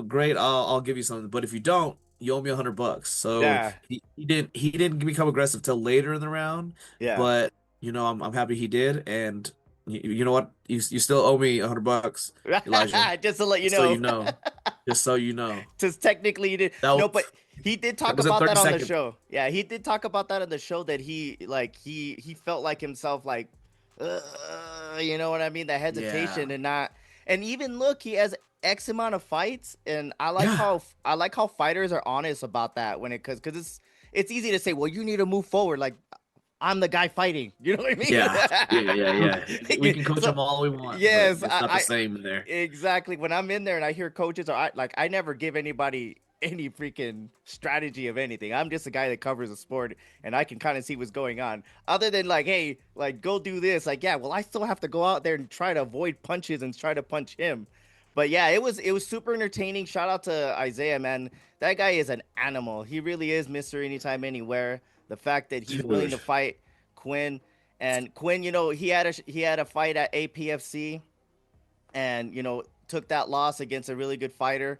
great, I'll give you something. But if you don't, you owe me $100. So Yeah. he didn't become aggressive till later in the round, Yeah. but I'm happy he did, and you know what? You still owe me $100, Elijah. Just to let you Just so know. you know. Just so you know. Because technically he did. That No, was, but he did that talk was in about 30 that on the seconds. show. Yeah, he did talk about that on the show that he felt like himself like, uh, you know what I mean? The Yeah. hesitation and not. And even look, he has X amount of fights, and Yeah. I like how fighters are honest about that when because it's easy to say, well, you need to move forward. Like I'm the guy fighting. You know what Yeah. Yeah. Yeah. Yeah. We I can mean? coach So them all we want, but yes, it's not the same in there. exactly. When I'm in there and I hear coaches, or I never give anybody any freaking strategy of anything. I'm just a guy that covers the sport and I can kind of see what's going on. Other than like, hey, like go do this. Like, yeah, well, I still have to go out there and try to avoid punches and try to punch him. But yeah, it was super entertaining. Shout out to Isaiah, man. That guy is an animal. He really is Mr. Anytime Anywhere. The fact that he's willing Dude. to fight Quinn, and Quinn, he had a fight at APFC, and took that loss against a really good fighter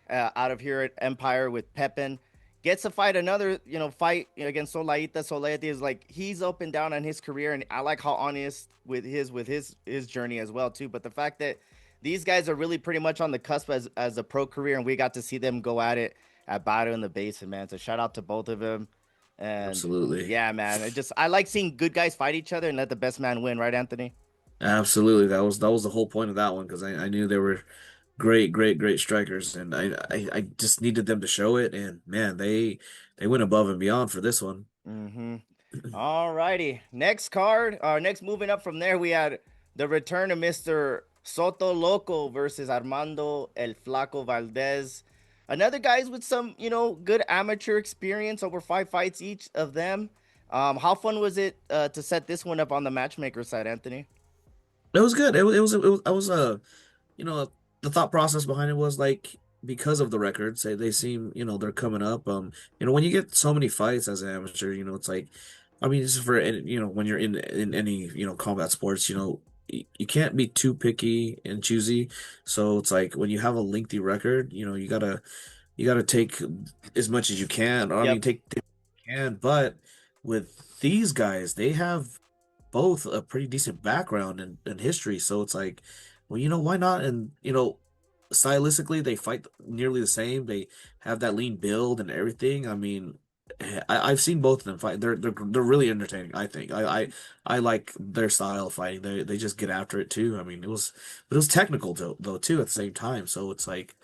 out of here at Empire with Pepin. Gets to fight another fight against Solaita. Solaita is like he's up and down on his career, and I like how honest with his journey as well too. But the fact that these guys are really pretty much on the cusp as a pro career, and we got to see them go at it at Battle in the Basin, man. So shout out to both of them. And Absolutely. yeah, man, I like seeing good guys fight each other and let the best man win, right, Anthony? Absolutely. That was the whole point of that one because I knew they were great strikers, and I just needed them to show it, and man, they went above and beyond for this one. Mm-hmm. All righty. Next card, next moving up from there, we had the return of Mr. Soto Loco versus Armando El Flaco Valdez. Another guys with some, good amateur experience, over 5 fights each of them. How fun was it to set this one up on the matchmaker side, Anthony? It was good. It was I was you know the thought process behind it was like because of the records, they seem, they're coming up. When you get so many fights as an amateur, it's like, I mean, this is for when you're in any combat sports, you can't be too picky and choosy. So it's like when you have a lengthy record, you gotta take as much as you can. Or I Yep. mean, take what you can. But with these guys, they have both a pretty decent background and history. So it's like, well, why not? And stylistically, they fight nearly the same. They have that lean build and everything. I mean, I've seen both of them fight. They're really entertaining, I think. I like their style of fighting. They just get after it too. I mean, but it was technical though too at the same time. So it's like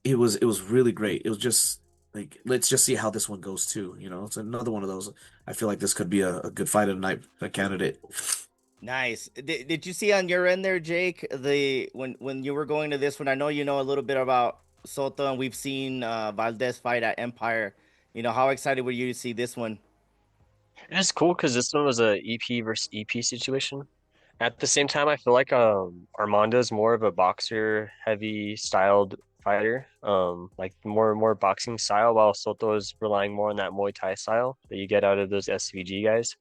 it was really great. It was just like, let's just see how this one goes too. It's another one of those. I feel like this could be a good fight of the night, a candidate. Nice. Did you see on your end there, Jake, the when you were going to this one? I know you know a little bit about Soto, and we've seen Valdez fight at Empire. How excited were you to see this one? It's cool because this one was a EP versus EP situation. At the same time, I feel like Armando's more of a boxer heavy styled fighter, like more boxing style, while Soto is relying more on that Muay Thai style that you get out of those SVG guys.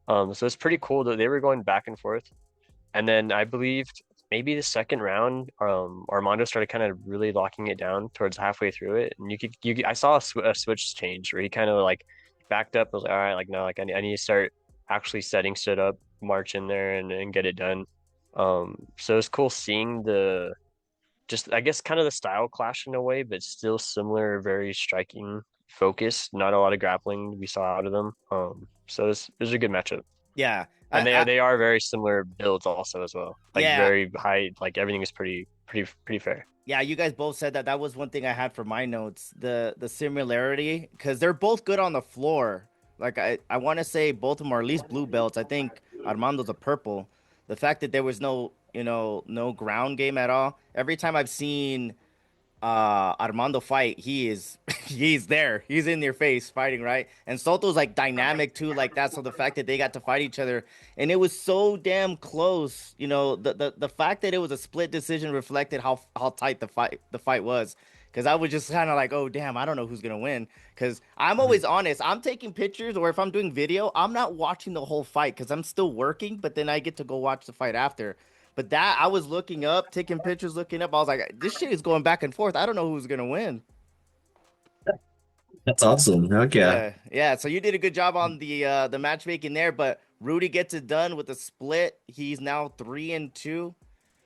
So it's pretty cool that they were going back and forth. And then I believed maybe the second round, Armando started kind of really locking it down towards halfway through it, and I saw a switch change where he kind of like backed up. Was like, all right, like no, like I need to start actually setting shit up, march in there and get it done. So it's cool seeing the just I guess kind of the style clash in a way, but still similar, very striking focus. Not a lot of grappling we saw out of them. So it was a good matchup. Yeah, And they are very similar builds also as well. Like yeah, very high, like everything is pretty fair. yeah. You guys both said that. That was one thing I had for my notes. The similarity, because they're both good on the floor. Like I want to say both of them are at least blue belts. I think Armando's a purple. The fact that there was no ground game at all. Every time I've seen Armando fight, he is he's there. He's in your face fighting, right? And Soto's like dynamic too, like that. So the fact that they got to fight each other and it was so damn close, the fact that it was a split decision reflected how tight the fight was. Cause I was just kind of like, oh damn, I don't know who's gonna win. Cause I'm always honest. I'm taking pictures, or if I'm doing video, I'm not watching the whole fight because I'm still working. But then I get to go watch the fight after. But that I was looking up, taking pictures, looking up. I was like, this shit is going back and forth. I don't know who's gonna win. That's awesome. Heck yeah. Yeah, yeah. So you did a good job on the matchmaking there, but Rudy gets it done with a split. He's now 3-2.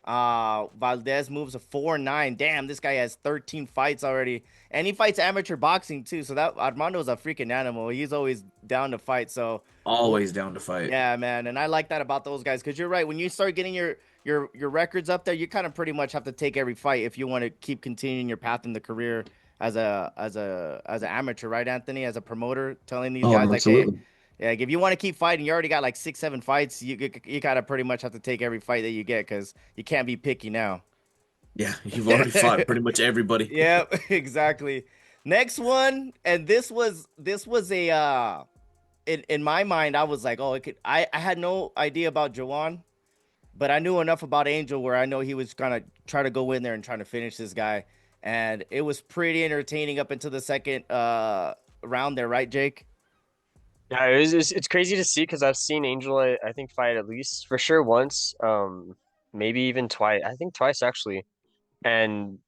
Valdez moves to 4-9. Damn, this guy has 13 fights already, and he fights amateur boxing too. So that Armando's a freaking animal. He's always down to fight. So Always down to fight. yeah, man, and I like that about those guys because you're right. When you start getting your records up there, you kind of pretty much have to take every fight if you want to keep continuing your path in the career as an amateur, right, Anthony? As a promoter, telling these Oh, guys like, hey, absolutely. yeah, like, if you want to keep fighting, you already got like 6, 7 fights. You gotta pretty much have to take every fight that you get because you can't be picky now. Yeah, you've already fought pretty much everybody. Yeah, exactly. Next one, and this was a in my mind, I was like, oh, it could. I had no idea about Jawan, but I knew enough about Angel where I know he was gonna try to go in there and trying to finish this guy, and it was pretty entertaining up until the second round there, right, Jake? Yeah, it's crazy to see because I've seen Angel I think fight at least for sure once, maybe even twice. I think twice actually. And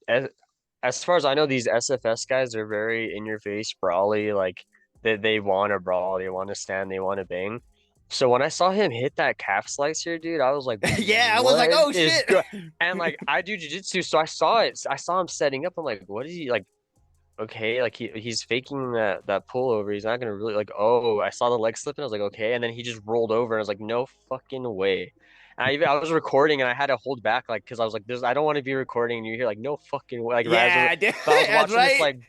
as far as I know, these SFS guys are very in your face, brawly. Like they want to brawl, they want to stand, they want to bang. So when I saw him hit that calf slicer, dude, I was like, Yeah, I was like, "What oh is shit. good?" And like I do jujitsu, so I saw it. I saw him setting up. I'm like, "What is he like?" Okay, like he's faking that pullover. He's not gonna really like. Oh, I saw the leg slip and I was like, okay, and then he just rolled over and I was like, no fucking way. And I was recording and I had to hold back like because I was like, this I don't want to be recording and you hear like no fucking way like Raz. Yeah, dude, But I was that's watching this right.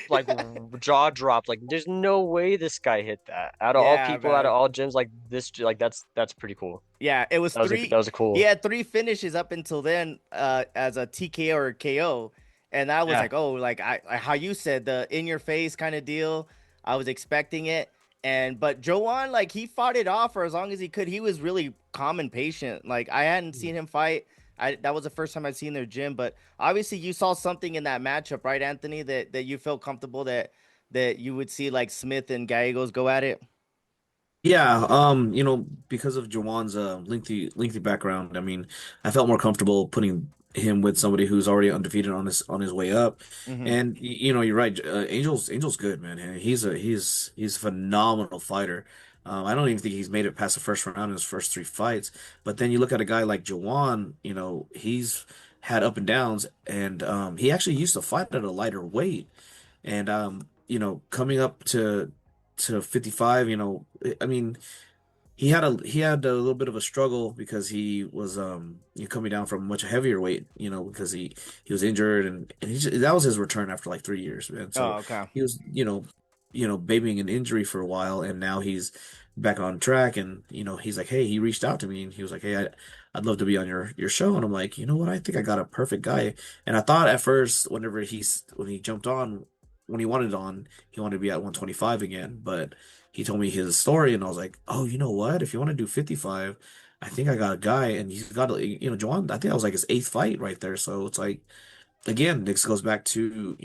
like jaw dropped like there's no way this guy hit that. Out of all Yeah, people, out of man. all gyms, like this like that's pretty cool. Yeah, it was That three. was a He cool. had three finishes up until then, as a TKO or KO, and I was Yeah. like, oh, like how you said, the in your face kind of deal. I was expecting it, and but Joanne, like he fought it off for as long as he could. He was really calm and patient. Like I hadn't seen him fight that was the first time I'd seen their gym. But obviously, you saw something in that matchup, right, Anthony? That you felt comfortable that you would see like Smith and Gallegos go at it. Yeah, because of Jawan's lengthy background, I mean, I felt more comfortable putting him with somebody who's already undefeated on his way up. Hmm. And you're right. Angel's good, man. And he's a phenomenal fighter. I don't even think he's made it past the first round in his first three fights. But then you look at a guy like Jawan, he's had up and downs, and he actually used to fight at a lighter weight. And coming up to 55, I mean, he had a little bit of a struggle because he was coming down from a much heavier weight, because he was injured, and that was his return after like 3 years, man. So Oh, okay. he was, babying an injury for a while, and now he's back on track. And he's like, hey, he reached out to me and he was like, hey, I'd love to be on your show. And I'm like, you know what? I think I got a perfect guy. And I thought at first, when he jumped on, when he wanted on, he wanted to be at 125 again, but he told me his story, and I was like, oh, you know what? If you want to do 55, I think I got a guy, and he's got, Juan, I think that was like his eighth fight right there. So it's like, again, this goes back to,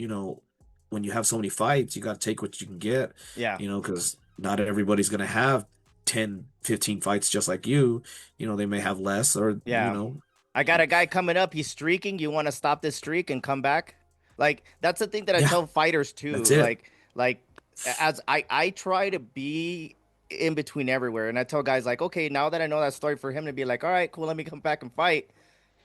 when you have so many fights, you got to take what you can get, Yeah, because not everybody's going to have 10, 15 fights just like you. They may have less, or, yeah. I got a guy coming up. He's streaking. You want to stop this streak and come back? Like that's the thing that I yeah, tell fighters that's too. it. Like as I try to be in between everywhere, and I tell guys like, okay, now that I know that story, for him to be like, all right, cool, let me come back and fight.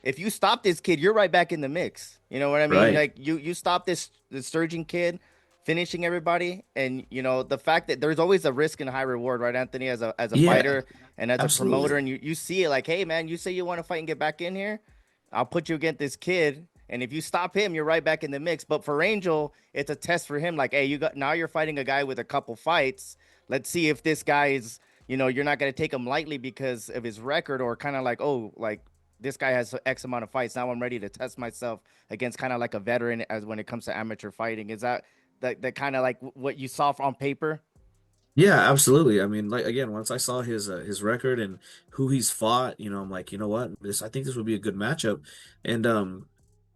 If you stop this kid, you're right back in the mix. You know what I mean? Right. Like you stop this surging kid, finishing everybody, and the fact that there's always a risk and a high reward, right, Anthony, as a Yeah, fighter and as a promoter, absolutely. and you see it like, hey man, you say you want to fight and get back in here, I'll put you against this kid. And if you stop him, you're right back in the mix. But for Angel, it's a test for him. Like, hey, now you're fighting a guy with a couple fights. Let's see if this guy is, you're not gonna take him lightly because of his record, or kind of like, oh, like this guy has X amount of fights. Now I'm ready to test myself against kind of like a veteran as when it comes to amateur fighting. Is that kind of like what you saw on paper? Yeah, absolutely. I mean, like, again, once I saw his record and who he's fought, I'm like, you know what? I think this would be a good matchup. And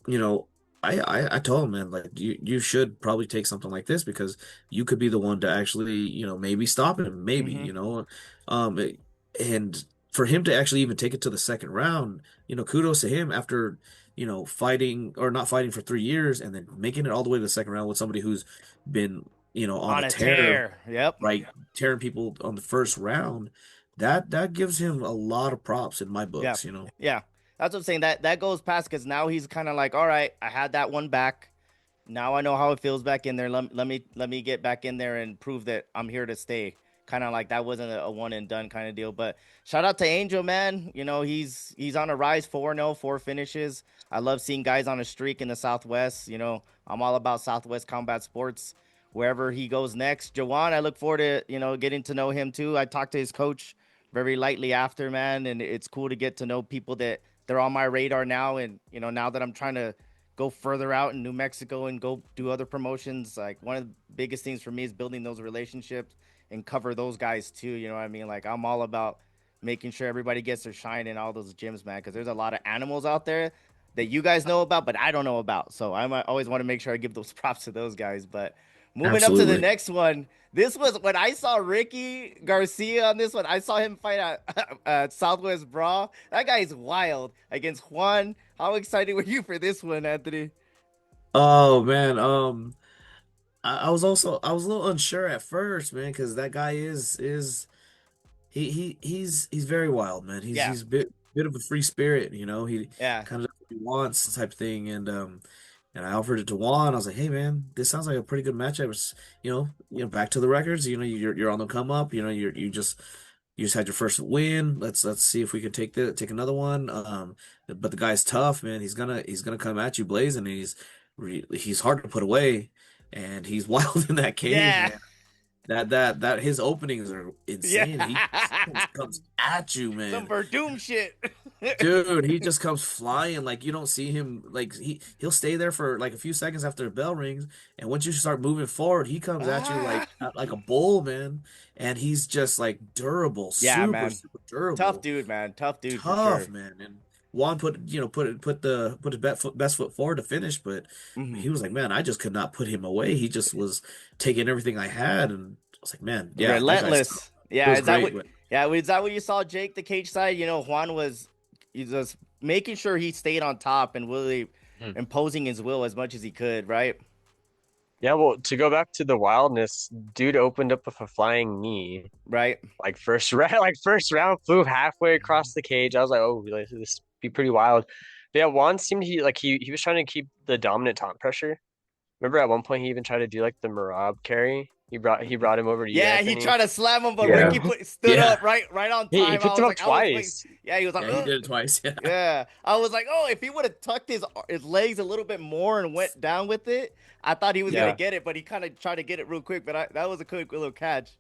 you know, I told him, man, like, you should probably take something like this because you could be the one to actually, maybe stop him, maybe, Mm-hmm. Um it- and for him to actually even take it to the second round, kudos to him after, fighting or not fighting for 3 years and then making it all the way to the second round with somebody who's been, on On a a tear, tear. Yep. right, tearing people on the first round. That gives him a lot of props in my Yeah. books. Yeah. That's what I'm saying. That goes past because now he's kind of like, all right, I had that one back. Now I know how it feels back in there. Let me get back in there and prove that I'm here to stay. Kind of like that wasn't a one and done kind of deal. But shout out to Angel, man. He's on a rise, 4-0, four finishes. I love seeing guys on a streak in the Southwest. I'm all about Southwest combat sports. Wherever he goes next, Jawan, I look forward to getting to know him too. I talked to his coach very lightly after, man, and it's cool to get to know people that they're on my radar now. And now that I'm trying to go further out in New Mexico and go do other promotions. Like one of the biggest things for me is building those relationships and cover those guys too. You know what I mean? Like I'm all about making sure everybody gets their shine in all those gyms, man. Because there's a lot of animals out there that you guys know about, but I don't know about. So I might always want to make sure I give those props to those guys. But moving up to the Absolutely. next one. This was when I saw Ricky Garcia on this one. I saw him fight at Southwest Brawl. That guy is wild against Juan. How excited were you for this one, Anthony? Oh man, I was a little unsure at first, man, because that guy is he's very wild, man. He's Yeah, he's a bit of a free spirit, He yeah, kind of does what he wants type thing, and I offered it to Juan. I was like, hey man, this sounds like a pretty good matchup. It's, back to the records. You're on the come up. You just had your first win. Let's see if we can take another one. But the guy's tough, man. He's gonna come at you blazing. And he's hard to put away, and he's wild in that cage, yeah, man. That his openings are yeah. insane. He just comes at you, Some man. Verdum shit. Dude, he just comes flying like you don't see him like he'll stay there for like a few seconds after the bell rings, and once you start moving forward, he comes at you Ah. like a bull, man. And he's just like durable, Yeah, super man. super Tough durable, dude, man. Tough dude for tough, sure. man. And Juan put his best foot forward to finish, but Mhm. he was like, man, I just could not put him away. He just was taking everything I had, and I was like, man, yeah, that guy's tough. Relentless. It Yeah, was is that great. what? Yeah, is that what you saw, Jake? The cage side. Juan was he was making sure he stayed on top and really Hmm. imposing his will as much as he could. Right. Yeah, well, to go back to the wildness, dude opened up with a flying knee. Right. Like first round, like first round, flew halfway across the cage. I was like, oh, like, this be pretty wild. But yeah, Juan seemed he was trying to keep the dominant top pressure. Remember at one point he even tried to do like the Marab carry. He brought him over to you, Yeah, he Anthony. tried to slam him, but Yeah, Ricky stood yeah, up right on He time. picked him up I was waiting. twice. Yeah, he was like, yeah. He ugh. did it twice. Yeah, Yeah, I was like, oh, if he would have tucked his legs a little bit more and went down with it, I thought he was gonna Yeah. get it, but he kind of tried to get it real quick. But that was a quick little catch.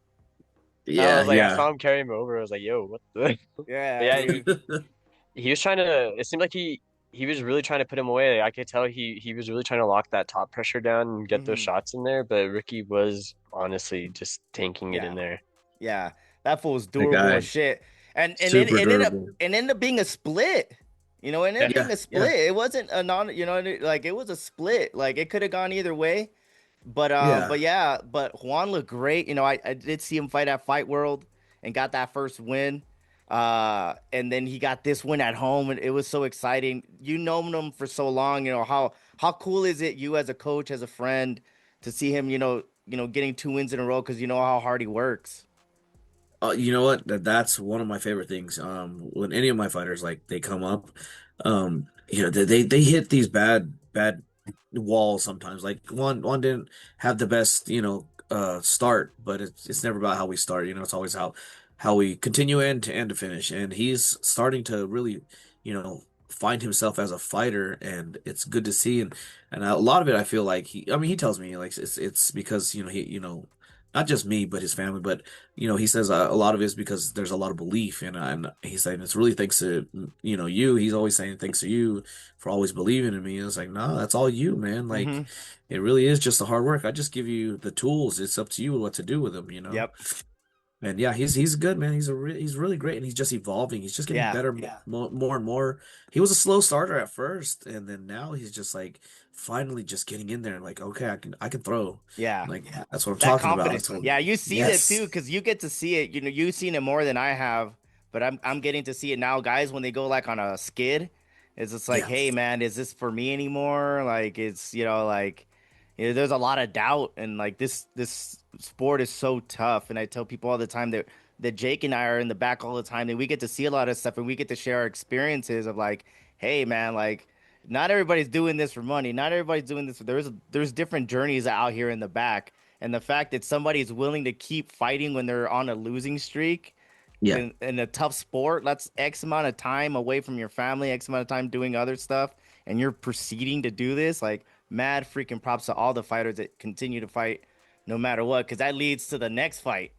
I yeah, was like, I yeah. saw him carry him over. I was like, yo, what the? But Yeah, yeah, dude. he was trying to. It seemed like he was really trying to put him away. I could tell he was really trying to lock that top pressure down and get those Hmm. shots in there. But Ricky was honestly just tanking it Yeah, in there. yeah. That fool was The durable as guy, shit, and super durable. it ended up being a split. It ended up Yeah. being Yeah, a yeah, split. It wasn't a non. Like it was a split. Like it could have gone either way. yeah. But yeah, but Juan looked great. I did see him fight at Fight World and got that first win. And then he got this win at home, and it was so exciting. You known him for so long. How cool is it, you as a coach, as a friend, to see him, getting 2 wins in a row because you know how hard he works. You know what? That's one of my favorite things. When any of my fighters like they come up, they hit these bad walls sometimes. Like one didn't have the best start, but it's never about how we start. It's always how we continue end to finish. And he's starting to really, find himself as a fighter, and it's good to see. And a lot of it, I feel like I mean, he tells me like it's because not just me, but his family, but he says a lot of it is because there's a lot of belief, and he's saying it's really thanks to you. He's always saying thanks to you for always believing in me. And it's like, no, that's all you, man. Like Mm-hmm. it really is just the hard work. I just give you the tools. It's up to you what to do with them. Yep. And yeah, he's good, man. He's really great, and he's just evolving. He's just getting Yeah. better, more and more. He was a slow starter at first, and then now he's just like finally just getting in there and like, okay, I can throw. Yeah. Like that's what I'm That talking about. confidence. So Yeah, you see that too, yes, because you get to see it. You've seen it more than I have, but I'm getting to see it now. Guys, when they go like on a skid, it's just like, yeah, hey man, is this for me anymore? Like it's like there's a lot of doubt, and like this sport is so tough. And I tell people all the time that Jake and I are in the back all the time, that we get to see a lot of stuff, and we get to share our experiences of like, hey man, like not everybody's doing this for money. Not everybody's doing this. There's different journeys out here in the back, and the fact that somebody's willing to keep fighting when they're on a losing streak yeah, in a tough sport, that's X amount of time away from your family, X amount of time doing other stuff, and you're proceeding to do this, like mad freaking props to all the fighters that continue to fight no matter what, because that leads to the next fight.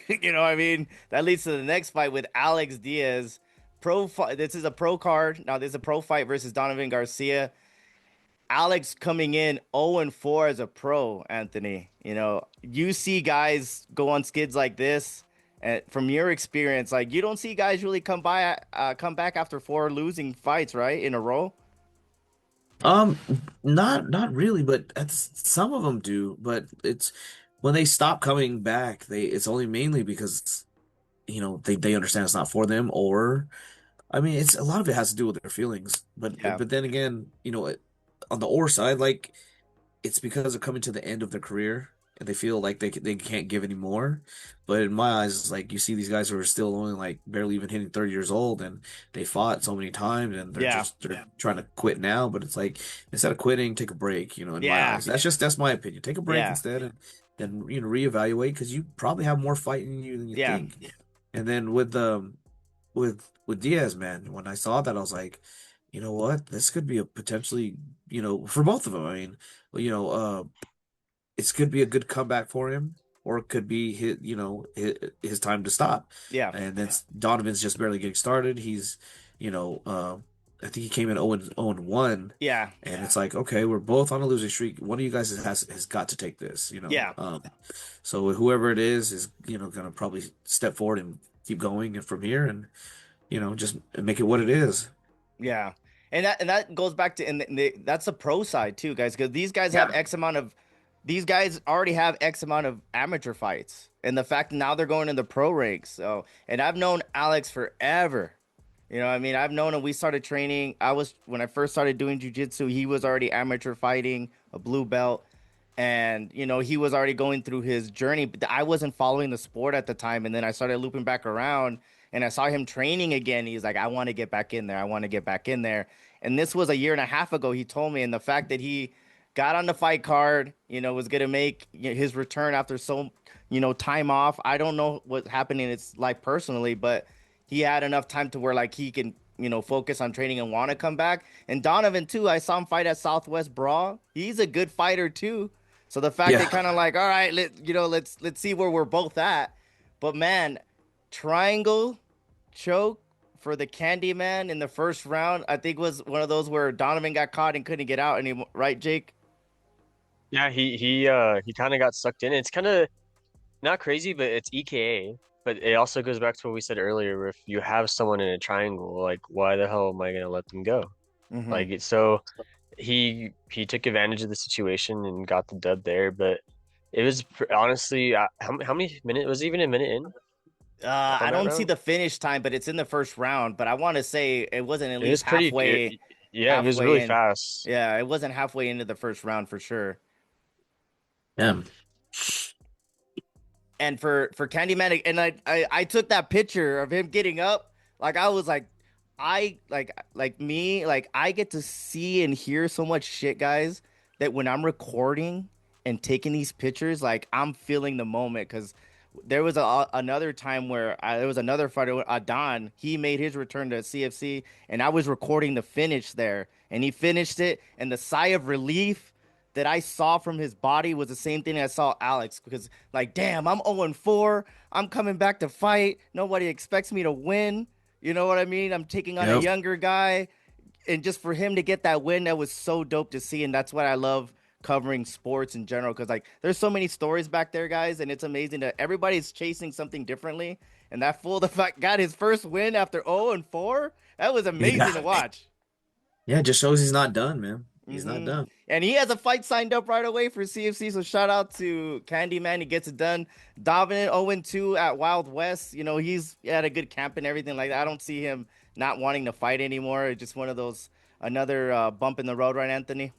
You know what I mean? That leads to the next fight with Alex Diaz. Pro fight. This is a pro card. Now, this is a pro fight versus Donovan Garcia. Alex coming in 0-4 as a pro, Anthony. You see guys go on skids like this, and from your experience, like you don't see guys really come back after four losing fights, right, in a row. um, not really, but that's some of them do. But it's when they stop coming back, it's only mainly because they understand it's not for them, or I mean, it's a lot of it has to do with their feelings. But Yeah, but then again, on the or side, like it's because they're coming to the end of their career and they feel like they can't give anymore. But in my eyes, it's like you see these guys who are still only like barely even hitting 30 years old, and they fought so many times, and yeah, they're trying to quit now. But it's like instead of quitting, take a break. In my yeah, eyes, that's my opinion. Take a break yeah, instead, and then reevaluate because you probably have more fight in you than you yeah, think. And then with Diaz, man, when I saw that, I was like, you know what? This could be a potentially, for both of them. I mean, you know, uh, it could be a good comeback for him, or it could be his time to stop. yeah, And then Donovan's just barely getting started. He's, you know, I think he came in 0-1, yeah, and it's like, okay, we're both on a losing streak. One of you guys has got to take this. yeah. So whoever it is gonna probably step forward and keep going and from here and just make it what it is. Yeah, and that goes back to that's the pro side too, guys, because Yeah. these guys already have X amount of amateur fights, and the fact that now they're going in the pro ranks. So, and I've known Alex forever. You know, what I mean, I've known him. We started training. When I first started doing jujitsu, he was already amateur fighting, a blue belt, and he was already going through his journey. But I wasn't following the sport at the time, and then I started looping back around, and I saw him training again. He's like, I want to get back in there. I want to get back in there. And this was a year and a half ago. He told me, and the fact that he got on the fight card, was gonna make his return after so time off. I don't know what's happening in his life personally, but he had enough time to where like he can focus on training and want to come back. And Donovan too, I saw him fight at Southwest Brawl. He's a good fighter too. So the fact they Yeah. kind of like, all right, let's see where we're both at. But man, triangle choke for the Candyman in the first round, I think was one of those where Donovan got caught and couldn't get out anymore, right, Jake? Yeah, he kind of got sucked in. It's kind of not crazy, but it's EKA. But it also goes back to what we said earlier, where if you have someone in a triangle, like why the hell am I gonna let them go? Mm-hmm. Like so he took advantage of the situation and got the dub there, but it was honestly how many minutes was it even a minute in on I that don't see round? the finish time, but it's in the first round. But I want to say it wasn't at It was least yeah, it was halfway really in. fast. Yeah, it wasn't halfway into the first round for sure. Yeah. And for Candyman, and I took that picture of him getting up. Like I was like, like me, like I get to see and hear so much shit, guys, that when I'm recording and taking these pictures, like I'm feeling the moment. Because there was another time where there was another fighter, Adon. He made his return to CFC, and I was recording the finish there, and he finished it, and the sigh of relief that I saw from his body was the same thing I saw Alex, because like, damn, I'm 0-4. I'm coming back to fight. Nobody expects me to win. You know what I mean? I'm taking on a Yep. younger guy, and just for him to get that win, that was so dope to see, and that's what I love covering sports in general, because like there's so many stories back there, guys, and it's amazing that everybody's chasing something differently. And that fool, the fact got his first win after 0-4. That was amazing to Yeah. watch. Yeah, it just shows he's not done, man. He's not hmm done. And he has a fight signed up right away for CFC. So shout out to Candyman. He gets it done. Dominant 0-2 at Wild West. He had a good camp and everything like that. I don't see him not wanting to fight anymore. It's just one of those, another bump in the road, right, Anthony?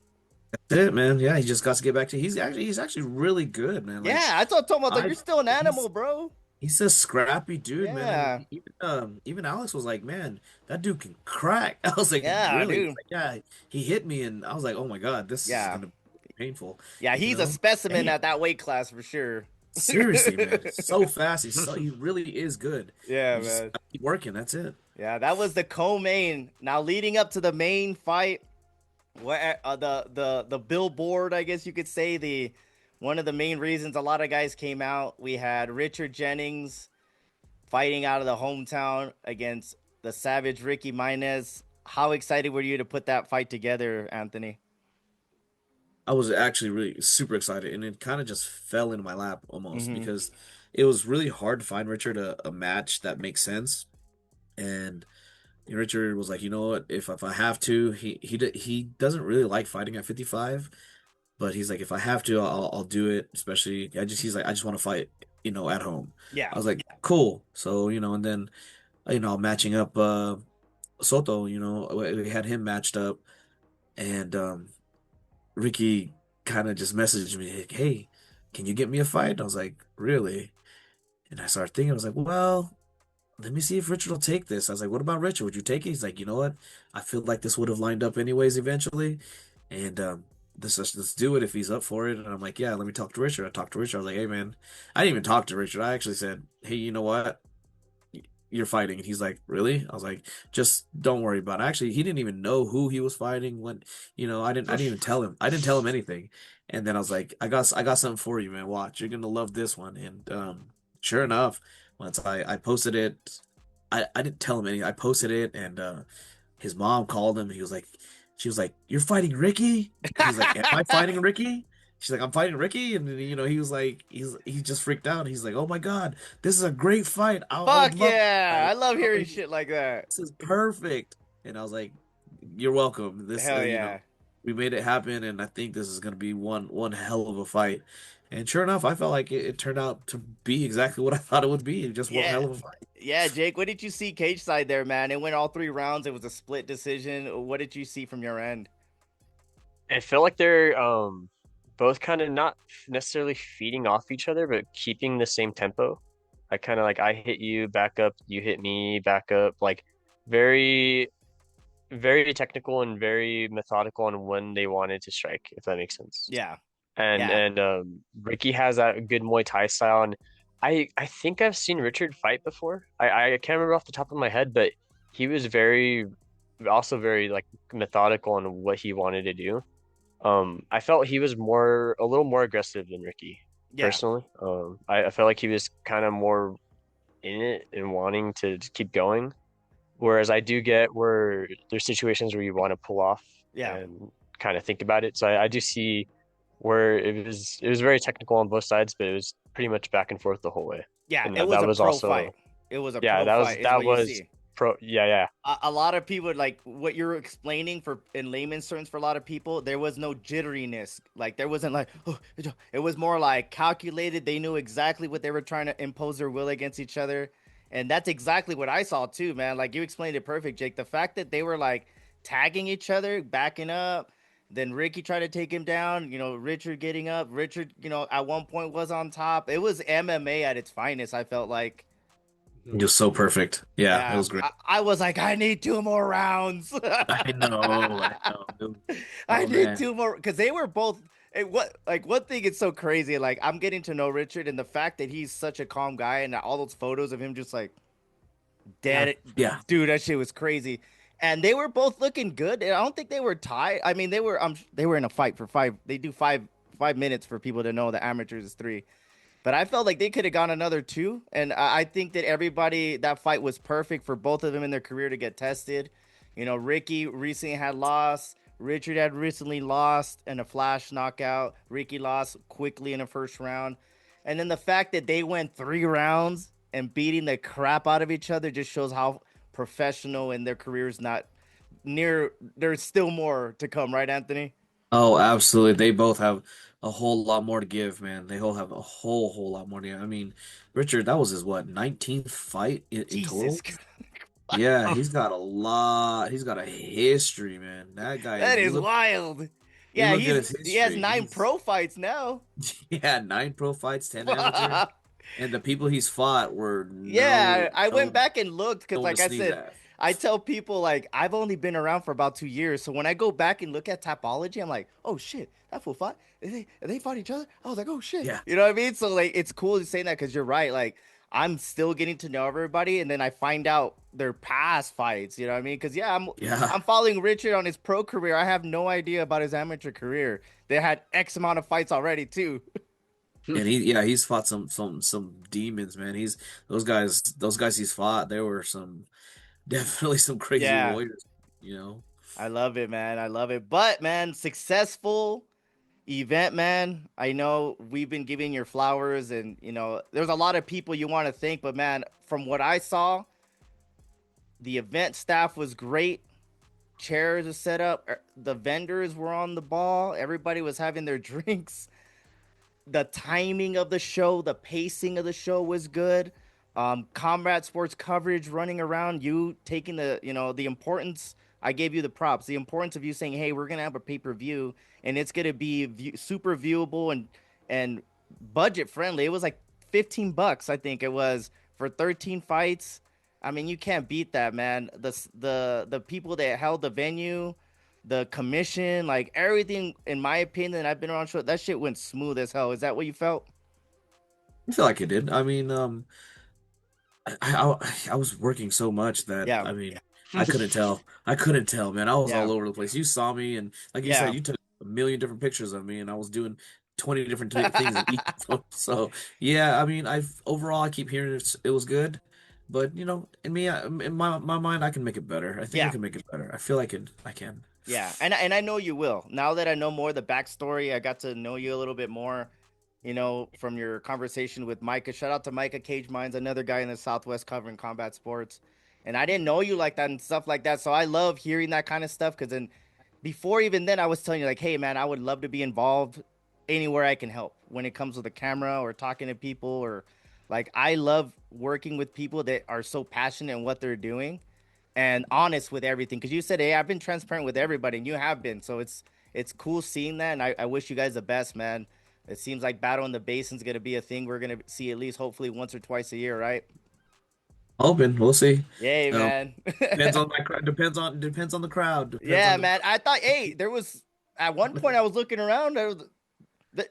That's it, man. Yeah, he just got to get back to he's actually really good, man. Like Yeah, I told Tom, I was like, I you're still an animal, he's bro. he's a scrappy dude, man. And Yeah. even Alex was like, man, that dude can crack. I was like, Yeah, really? He's dude. like, yeah, he hit me and I was like, oh my God, this is Yeah. gonna be painful, Yeah, you he's a know? specimen Damn. at that weight class for sure. Seriously, man. So fast. He really is good. Yeah, You just man. gotta keep working. That's it. Yeah, that was the co-main. Now leading up to the main fight, where the billboard, I guess you could say, the one of the main reasons a lot of guys came out. We had Richard Jennings fighting out of the hometown against the Savage Ricky Minez. How excited were you to put that fight together, Anthony? I was actually really super excited, and it kind of just fell into my lap almost Mm-hmm. because it was really hard to find Richard a match that makes sense. And Richard was like, you know what, if I have to, he doesn't really like fighting at 55, but he's like, if I have to, I'll do it. Especially, he's like, I just want to fight, at home. Yeah. I was like, cool. So, and then, matching up Soto, we had him matched up, and Ricky kind of just messaged me like, hey, can you get me a fight? And I was like, really? And I started thinking, I was like, well, let me see if Richard will take this. I was like, what about Richard? Would you take it? He's like, you know what? I feel like this would have lined up anyways eventually. And let's do it if he's up for it. And I'm like, yeah, let me talk to Richard. I talked to Richard. I was like, hey man, I didn't even talk to Richard. I actually said, hey, you know what? You're fighting. And he's like, really? I was like, just don't worry about it. Actually, he didn't even know who he was fighting when, I didn't even tell him. I didn't tell him anything. And then I was like, I got something for you, man. Watch. You're gonna love this one. And sure enough, once I posted it, I didn't tell him anything. I posted it and his mom called him. She was like, you're fighting Ricky? He's like, am I fighting Ricky? She's like, I'm fighting Ricky, and then, he was like, he just freaked out. He's like, oh my God, this is a great fight. I would Fuck love to yeah. fight. I love Oh, hearing shit like that. this is perfect. And I was like, You're welcome. This, Hell you know, yeah. we made it happen, and I think this is gonna be one hell of a fight. And sure enough, I felt like it turned out to be exactly what I thought it would be. Just one Yeah. hell of a fight. Yeah, Jake, what did you see cage side there, man? It went all 3 rounds. It was a split decision. What did you see from your end? It felt like they're both kind of not necessarily feeding off each other, but keeping the same tempo. I kind of like I hit you, back up, you hit me, back up, like very very technical and very methodical on when they wanted to strike, if that makes sense. Yeah. And Yeah. Ricky has that good Muay Thai style, and I think I've seen Richard fight before. I can't remember off the top of my head, but he was very also very like methodical on what he wanted to do. I felt he was a little more aggressive than Ricky, Yeah. personally. I felt like he was kind of more in it and wanting to keep going. Whereas I do get where there's situations where you want to pull off Yeah. and kind of think about it. So I do see where it was very technical on both sides, but it was pretty much back and forth the whole way. Yeah. And It was that a was pro fight. also It was a yeah, pro that was fight, is that what you was see. pro yeah, A lot of people like what you're explaining for in layman's terms for a lot of people. There was no jitteriness. Like there wasn't like oh, it was more like calculated. They knew exactly what they were trying to impose their will against each other, and that's exactly what I saw too, man. Like you explained it perfect, Jake. The fact that they were like tagging each other, backing up. Then Ricky tried to take him down. You know, Richard getting up. Richard, at one point was on top. It was MMA at its finest. I felt like. Just so perfect. Yeah, it Yeah, was great. I was like, I need 2 more rounds. I know, I know. I Oh need man. 2 more because they were both. What like one thing is so crazy. Like I'm getting to know Richard and the fact that he's such a calm guy and all those photos of him just like Yeah, dead, yeah. dude. That shit was crazy. And they were both looking good. And I don't think they were tied. I mean, they were in a fight for five. They do 5 minutes for people to know the amateurs is 3. But I felt like they could have gone another 2, and I think that everybody that fight was perfect for both of them in their career to get tested. You know, Ricky recently had lost. Richard had recently lost in a flash knockout. Ricky lost quickly in the first round, and then the fact that they went 3 rounds and beating the crap out of each other just shows how professional in their careers. Not near. There's still more to come, right, Anthony? Oh, absolutely. They both have a whole lot more to give, man. They all have a whole lot more to give. I mean, Richard, that was his what, 19th fight in Jesus, total? Yeah, he's got a lot. He's got a history, man. That guy that is, is wild. you Yeah, look at his he has history. 9 pro fights now. Yeah, 9 pro fights, 10 amateur. And the people he's fought were Yeah, I went back and looked because, no one to like I sneeze said, at. I tell people like I've only been around for about 2 years, so when I go back and look at Tapology, I'm like, oh shit, that fool fought. They fought each other. I was like, oh shit, Yeah, you know what I mean? So like, it's cool to say that because you're right. Like I'm still getting to know everybody, and then I find out their past fights. You know what I mean? Because yeah, yeah. I'm following Richard on his pro career. I have no idea about his amateur career. They had X amount of fights already too. And he's fought some demons, man. He's those guys he's fought, there were some definitely some crazy Yeah. warriors, you know. I love it, man. I love it. But man, successful event, man. I know we've been giving your flowers, and there's a lot of people you want to thank, but man, from what I saw, the event staff was great. Chairs are set up. The vendors were on the ball. Everybody was having their drinks. The timing of the show, the pacing of the show was good. Combat sports coverage running around, you taking the importance. I gave you the props, the importance of you saying, hey, we're gonna have a pay-per-view and it's gonna be super viewable and budget friendly. It was like $15, I think it was, for 13 fights. I mean, you can't beat that, man. The people that held the venue, the commission, like everything, in my opinion, I've been around show, that shit went smooth as hell. Is that what you felt? I feel like it did. I mean, I was working so much that Yeah. I mean, I couldn't tell. I couldn't tell, man. I was Yeah. all over the place. You saw me, and like you said, Yeah. you took a million different pictures of me, and I was doing 20 different things in each photo. So yeah, I mean, I overall I keep hearing it was good, but in my mind, I can make it better. I think I Yeah. can make it better. I feel like I can. Yeah, and I know you will. Now that I know more of the backstory, I got to know you a little bit more, from your conversation with Micah. Shout out to Micah Cage Minds, another guy in the Southwest covering combat sports. and I didn't know you like that and stuff like that. So I love hearing that kind of stuff because then before even then, I was telling you like, hey man, I would love to be involved anywhere I can help when it comes with a camera or talking to people or like I love working with people that are so passionate in what they're doing and honest with everything. Because you said, hey, I've been transparent with everybody, and you have been. So it's cool seeing that, and I wish you guys the best, man. It seems like Battle in the Basin's gonna be a thing we're gonna see at least hopefully once or twice a year, right? Hoping, we'll see. Yay, Um, man. depends on that crowd. Depends on the crowd. Depends Yeah, on the. man. I thought, hey, there was at one point I was looking around. There was,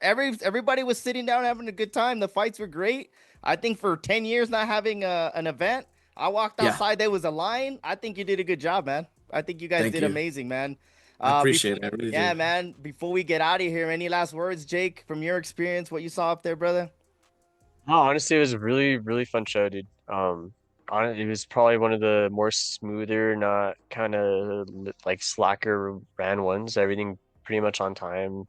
everybody was sitting down having a good time. The fights were great. I think for 10 years not having an event, I walked Yeah, outside. There was a line. I think you did a good job, man. I think you guys thank did you. amazing, man. I Bef- appreciate it. I really yeah, do. man. Before we get out of here, any last words, Jake, from your experience, what you saw up there, brother? No, honestly, it was a really, really fun show, dude. It was probably one of the more smoother, not kind of like slacker ran ones. Everything pretty much on time,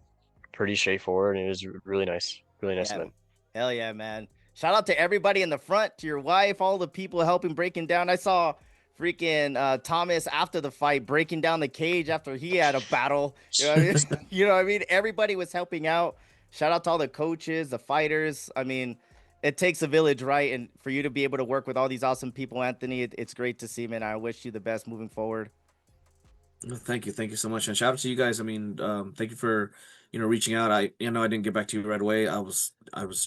pretty straightforward, and it was really nice Yeah, event. hell yeah, man. Shout out to everybody in the front, to your wife, all the people helping breaking down. I saw freaking Thomas after the fight breaking down the cage after he had a battle. You know what I mean? You know what I mean? Everybody was helping out. Shout out to all the coaches, the fighters. I mean, it takes a village, right? And for you to be able to work with all these awesome people, Anthony, it's great to see, man. I wish you the best moving forward. Thank you so much, and shout out to you guys. I mean, thank you for reaching out. I didn't get back to you right away. I was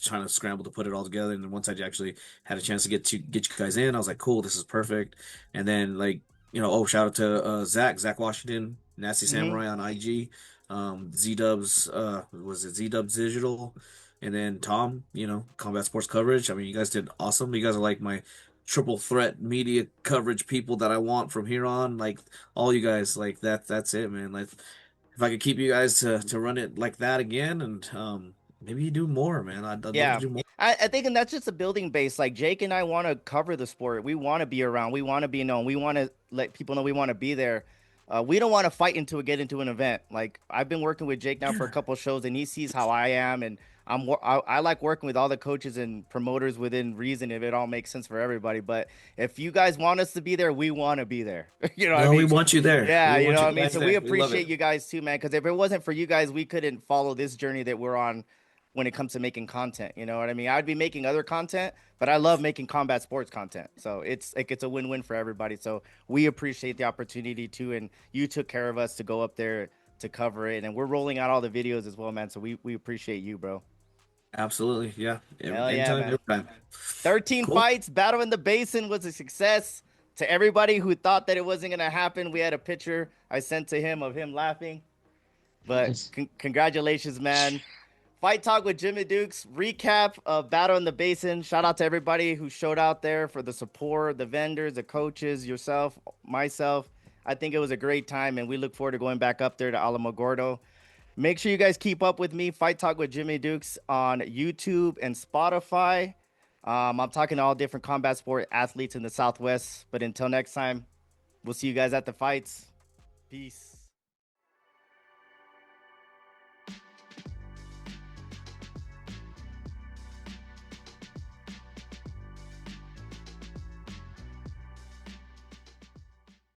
trying to scramble to put it all together, and then once I actually had a chance to get you guys in, I was like, cool, this is perfect. And then like oh, shout out to Zach Washington, Nasty Hmm. Samurai on IG, Z Dubs, was it Z Dubs Digital, and then Tom, Combat Sports Coverage. I mean, you guys did awesome. You guys are like my triple threat media coverage people that I want from here on. Like all you guys, like that's it, man. Like if I could keep you guys to run it like that again, and maybe you do more, man. I'd love to Yeah. do more. I think, and that's just a building base. Like Jake and I want to cover the sport. We want to be around. We want to be known. We want to let people know we want to be there. We don't want to fight until we get into an event. Like I've been working with Jake now for a couple of shows, and he sees how I am, and I like working with all the coaches and promoters within reason if it all makes sense for everybody. But if you guys want us to be there, we want to be there. You know what I No, we mean? want you there. Yeah, We you know want what you I mean? guys So we there. We love appreciate it. you guys too, man. Because if it wasn't for you guys, we couldn't follow this journey that we're on when it comes to making content. You know what I mean? I'd be making other content, but I love making combat sports content. So it's a win-win for everybody. So we appreciate the opportunity too, and you took care of us to go up there to cover it, and we're rolling out all the videos as well, man. So we appreciate you, bro. Absolutely, yeah. Hell yeah, Anytime, man. every time. 13 Cool. fights, Battle in the Basin was a success. To everybody who thought that it wasn't gonna happen, we had a picture I sent to him of him laughing. But congratulations, man. Fight Talk with Jimmy Dukes, recap of Battle in the Basin. Shout out to everybody who showed out there for the support, the vendors, the coaches, yourself, myself. I think it was a great time, and we look forward to going back up there to Alamogordo. Make sure you guys keep up with me, Fight Talk with Jimmy Dukes, on YouTube and Spotify. I'm talking to all different combat sport athletes in the Southwest. But until next time, we'll see you guys at the fights. Peace.